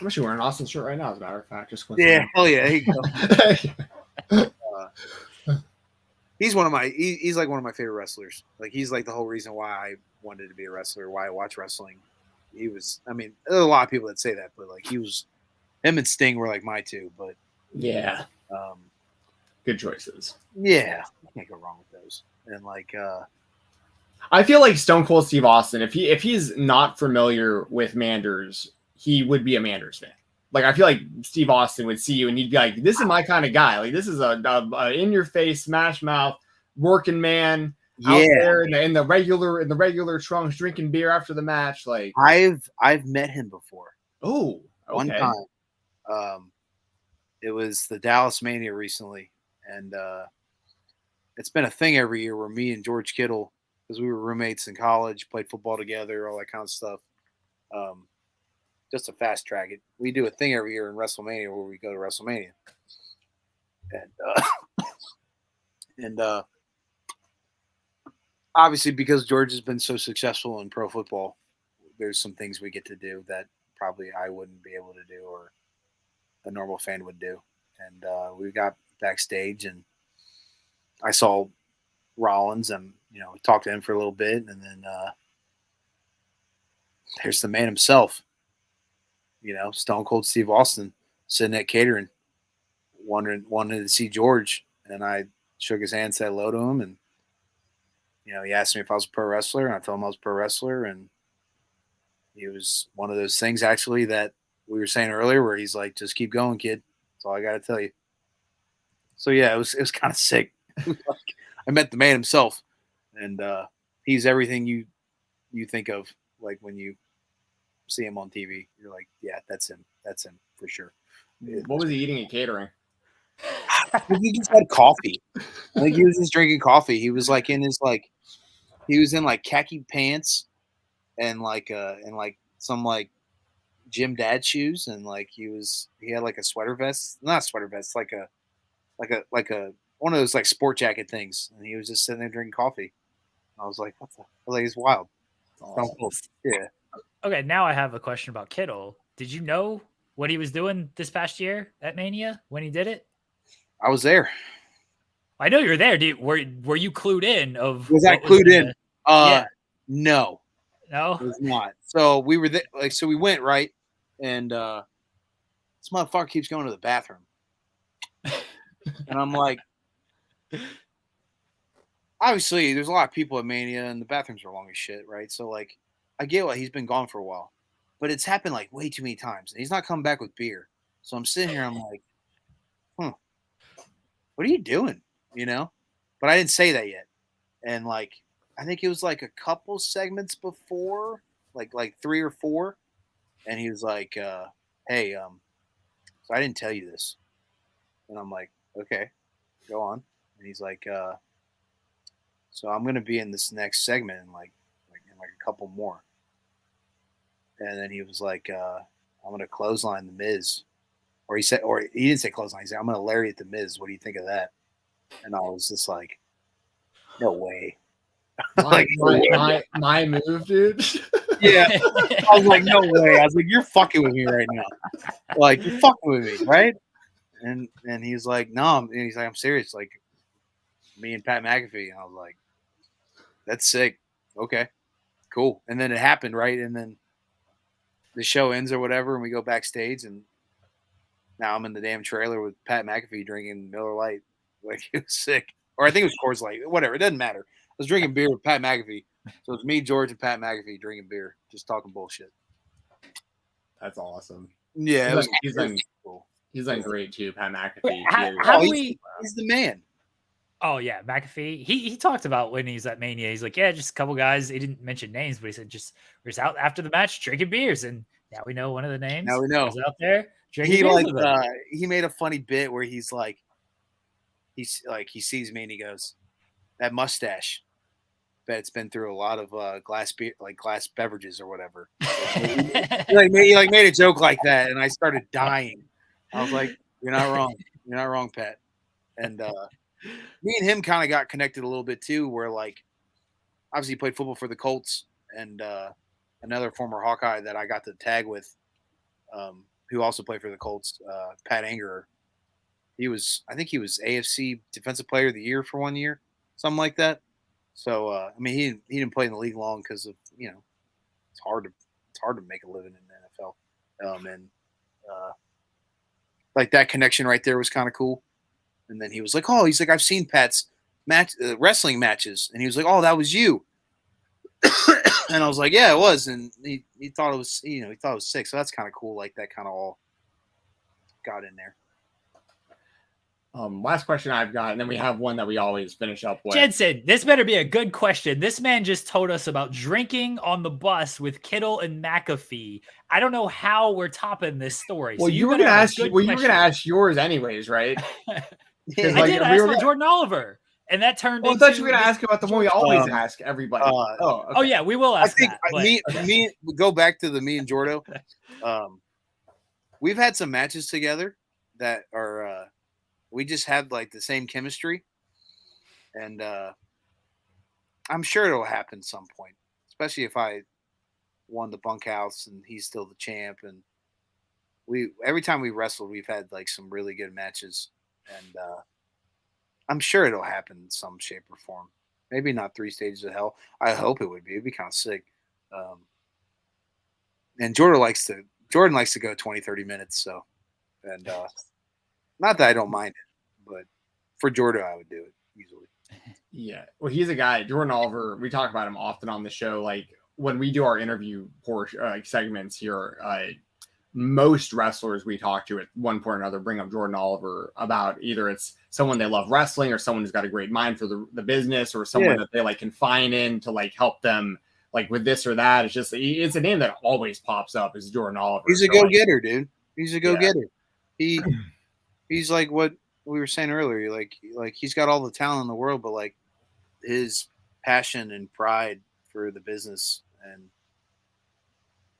actually wearing an Austin shirt right now, as a matter of fact. Just yeah. Oh yeah. There you go. He's he's like one of my favorite wrestlers. Like, he's like the whole reason why I wanted to be a wrestler, why I watch wrestling. He was, I mean, there's a lot of people that say that, but, like, him and Sting were, like, my two, but yeah. Good choices. Yeah. You can't go wrong with those. And, like, I feel like Stone Cold Steve Austin, if he's not familiar with Manders, he would be a Manders fan. Like, I feel like Steve Austin would see you and he'd be like, this is my kind of guy. Like, this is a in-your-face, smash mouth, working man out there in the regular trunks, drinking beer after the match. Like, I've met him before. Oh, okay. One time. It was the Dallas Mania recently. And it's been a thing every year where me and George Kittle, because we were roommates in college, played football together, all that kind of stuff. Just to fast track it, we do a thing every year in WrestleMania where we go to WrestleMania, and obviously because George has been so successful in pro football, there's some things we get to do that probably I wouldn't be able to do or a normal fan would do. And we got backstage, and I saw Rollins, and talked to him for a little bit, and then there's the man himself. Stone Cold Steve Austin sitting at catering, wanted to see George, and I shook his hand, said hello to him, and he asked me if I was a pro wrestler, and I told him I was a pro wrestler, and it was one of those things actually that we were saying earlier, where he's like, "Just keep going, kid. That's all I got to tell you." So yeah, it was kind of sick. I met the man himself, and he's everything you think of, like when you see him on TV, you're like, yeah, that's him for sure. What was he eating at catering? He just had coffee. I think he was just drinking coffee. He was like in his he was in like khaki pants and some like gym dad shoes, and like he had like a sweater vest, not a sweater vest, like a one of those like sport jacket things, and he was just sitting there drinking coffee. I was like, what the? I was like, it's wild. Awesome. Yeah. Okay, now I have a question about Kittle. Did you know what he was doing this past year at Mania when he did it? I was there. I know you're there. Were you clued in? Was I clued in? Yeah. No, No, it was not. So we were there, so we went right, and this motherfucker keeps going to the bathroom, and I'm like, obviously, there's a lot of people at Mania, and the bathrooms are long as shit, right? So like, I get why he's been gone for a while, but it's happened like way too many times, and he's not coming back with beer. So I'm sitting here, I'm like, what are you doing? You know, but I didn't say that yet, and like, I think it was like a couple segments before, like 3 or 4, and he was like, "Hey, so I didn't tell you this," and I'm like, "Okay, go on," and he's like, "So I'm gonna be in this next segment in like a couple more," and then he was like, "I'm gonna clothesline the Miz," or he didn't say clothesline. He said, "I'm gonna lariat the Miz. What do you think of that?" And I was just like, "No way." My move, dude. Yeah. I was like, no way. I was like, you're fucking with me right now. Like, you're fucking with me, right? And he's like, no. And he's like, I'm serious. Like, me and Pat McAfee. And I was like, that's sick. Okay, cool. And then it happened, right? And then the show ends or whatever, and we go backstage, and now I'm in the damn trailer with Pat McAfee drinking Miller Lite. Like, it was sick. Or I think it was Coors Light. Whatever. It doesn't matter. I was drinking beer with Pat McAfee. So it's me, George, and Pat McAfee drinking beer, just talking bullshit. That's awesome. Yeah, he's done great too, Pat McAfee. He's the man. Oh yeah, McAfee. He talked about when he's at Mania. He's like, yeah, just a couple guys. He didn't mention names, but he said we're just out after the match drinking beers, and now we know one of the names. Now we know. He's out there drinking beers with them. He made a funny bit where he sees me and he goes, that mustache. Bet it's been through a lot of glass beverages or whatever. he made a joke like that, and I started dying. I was like, "You're not wrong. You're not wrong, Pat." And me and him kind of got connected a little bit too, where like obviously he played football for the Colts, and another former Hawkeye that I got to tag with, who also played for the Colts, Pat Angerer. I think he was AFC Defensive Player of the Year for 1 year, something like that. So I mean, he didn't play in the league long because of it's hard to make a living in the NFL, and like that connection right there was kind of cool. And then he was like, "Oh, he's like I've seen Pat's wrestling matches," and he was like, "Oh, that was you," and I was like, "Yeah, it was," and he thought it was he thought it was sick. So that's kind of cool. Like that kind of all got in there. Last question I've got, and then we have one that we always finish up with. Jensen, this better be a good question. This man just told us about drinking on the bus with Kittle and McAfee. I don't know how we're topping this story. Well, you were going to ask yours anyways, right? I did ask about Jordan Oliver, and that turned into... I thought you were going to ask about the one we always ask everybody. Oh, yeah, we will ask that. Me go back to me and Jordo. We've had some matches together that are... we just had like the same chemistry, and I'm sure it'll happen some point, especially if I won the bunkhouse and he's still the champ. And every time we wrestled, we've had like some really good matches, and I'm sure it'll happen in some shape or form. Maybe not 3 Stages of Hell. I hope it would be. It'd be kind of sick. And Jordan likes to go 20, 30 minutes. So, and not that I don't mind it, but for Jordan, I would do it easily. Yeah. Well, he's a guy, Jordan Oliver. We talk about him often on the show. Like when we do our interview segments here, most wrestlers we talk to at one point or another bring up Jordan Oliver about either it's someone they love wrestling or someone who's got a great mind for the business or someone that they like confine in to like help them like with this or that. It's a name that always pops up is Jordan Oliver. He's a go-getter, dude. He's a go-getter. He's like what we were saying earlier, like he's got all the talent in the world, but like his passion and pride for the business and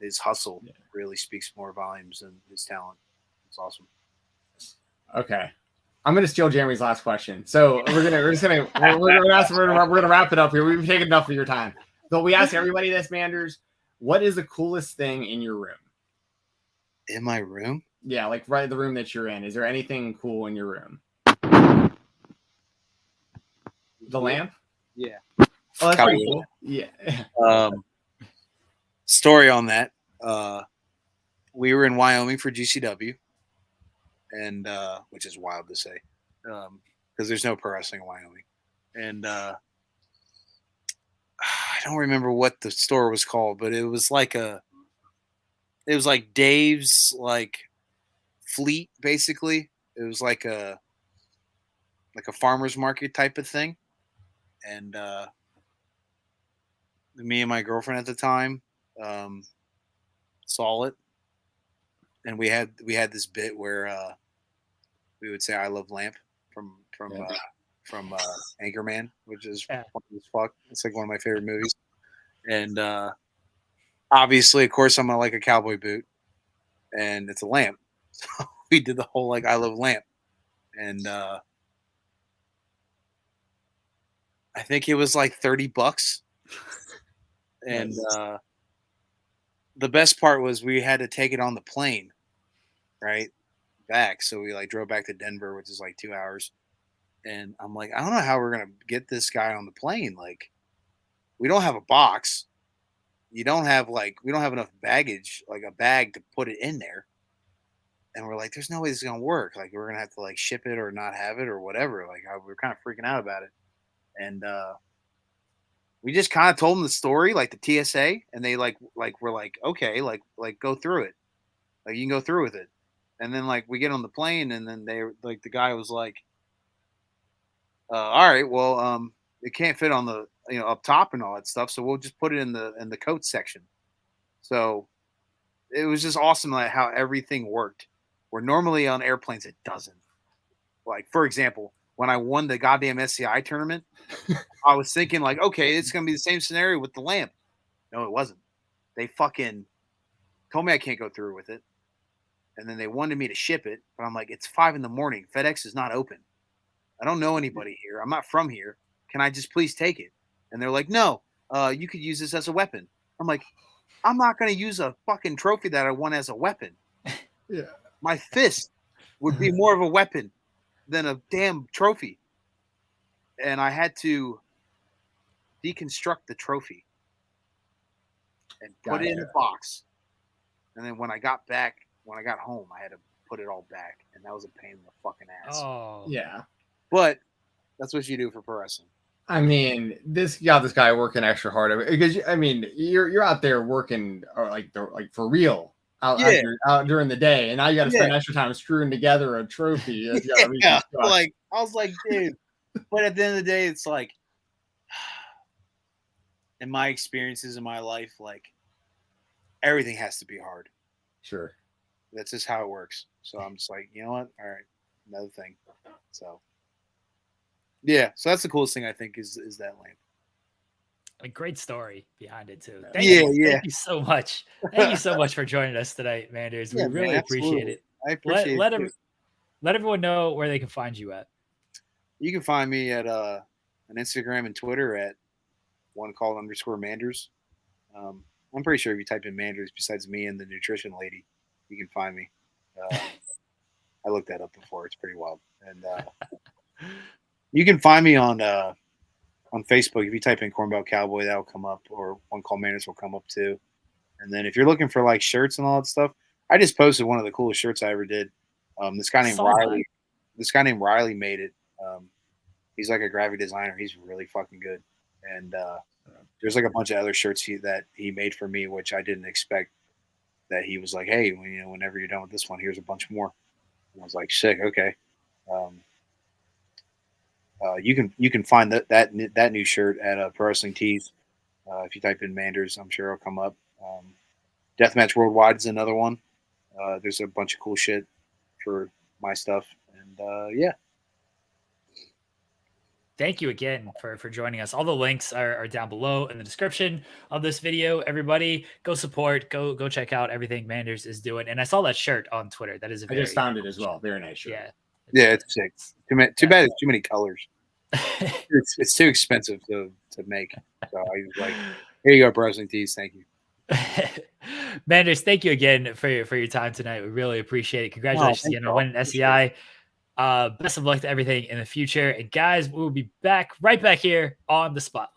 his hustle really speaks more volumes than his talent. It's awesome. Okay. I'm gonna steal Jeremy's last question. So we're gonna wrap it up here. We've taken enough of your time. So we ask everybody this, Manders, what is the coolest thing in your room? In my room? Yeah, like right in the room that you're in. Is there anything cool in your room? The lamp? Yeah. Oh, that's pretty cool. Yeah. Story on that. We were in Wyoming for GCW, and which is wild to say, because there's no pro wrestling in Wyoming. And I don't remember what the store was called, but it was like Dave's like fleet, basically. It was like a farmer's market type of thing. And me and my girlfriend at the time saw it, and we had this bit where we would say "I love Lamp" from Anchorman, which is funny as fuck. It's like one of my favorite movies. And obviously, of course, I'm like a cowboy boot, and it's a lamp. So we did the whole like "I love Lamp," and I think it was like $30. And the best part was we had to take it on the plane, right back. So we like drove back to Denver, which is like 2 hours. And I'm like, I don't know how we're gonna get this guy on the plane. Like, we don't have a box. We don't have enough baggage, like a bag to put it in there. And we're like, there's no way this is gonna work. Like, we're gonna have to like ship it or not have it or whatever. Like, we're kind of freaking out about it. And we just kind of told them the story, like the TSA, and they like we're like, okay, like go through it, like you can go through with it. And then like we get on the plane, and then they like the guy was like, all right, well, it can't fit on the up top and all that stuff, so we'll just put it in the coat section. So it was just awesome, like how everything worked. Where normally on airplanes it doesn't. Like for example, when I won the goddamn SCI tournament, I was thinking like, okay, it's gonna be the same scenario with the lamp. No, it wasn't. They fucking told me I can't go through with it, and then they wanted me to ship it, but I'm like, it's 5 a.m. FedEx is not open. I don't know anybody here. I'm not from here. Can I just please take it? And they're like, no, you could use this as a weapon. I'm like, I'm not going to use a fucking trophy that I won as a weapon. Yeah. My fist would be more of a weapon than a damn trophy. And I had to deconstruct the trophy and put it in a box. And then when I got home, I had to put it all back. And that was a pain in the fucking ass. Oh, yeah. But that's what you do for pro wrestling. I mean, this guy working extra hard because I mean, you're out there working like for real out during the day, and now you got to spend extra time screwing together a trophy. Yeah, like I was like, dude. But at the end of the day, it's like, in my experiences in my life, like everything has to be hard. Sure, that's just how it works. So I'm just like, you know what? All right, another thing. So. Yeah, so that's the coolest thing I think is that lamp. A great story behind it too. Thank you so much. Thank you so much for joining us tonight, Manders. We really appreciate it. I appreciate it. Let everyone know where they can find you at. You can find me at on Instagram and Twitter at @1called_Manders. I'm pretty sure if you type in Manders besides me and the nutrition lady, you can find me. I looked that up before. It's pretty wild. And you can find me on Facebook. If you type in Cornbelt Cowboy, that'll come up, or One Call Manders will come up too. And then if you're looking for like shirts and all that stuff, I just posted one of the coolest shirts I ever did. This guy named Riley made it. He's like a graphic designer. He's really fucking good. And there's like a bunch of other shirts that he made for me, which I didn't expect. That he was like, hey, whenever you're done with this one, here's a bunch more. And I was like, sick, okay. You can find that new shirt at Pro Wrestling Tees. If you type in Manders, I'm sure it'll come up. Deathmatch Worldwide is another one. There's a bunch of cool shit for my stuff, and yeah. thank you again for joining us. All the links are down below in the description of this video. Everybody go support, go check out everything Manders is doing. And I saw that shirt on Twitter. That is I just found it as well. Very nice shirt. Yeah. It's sick. Too bad it's too many colors. It's too expensive to make. So I was like, here you go, Wrestling Tees. Thank you. Manders, thank you again for your time tonight. We really appreciate it. Congratulations again on winning SCI. Best of luck to everything in the future. And guys, we will be right back here on the Spotlight.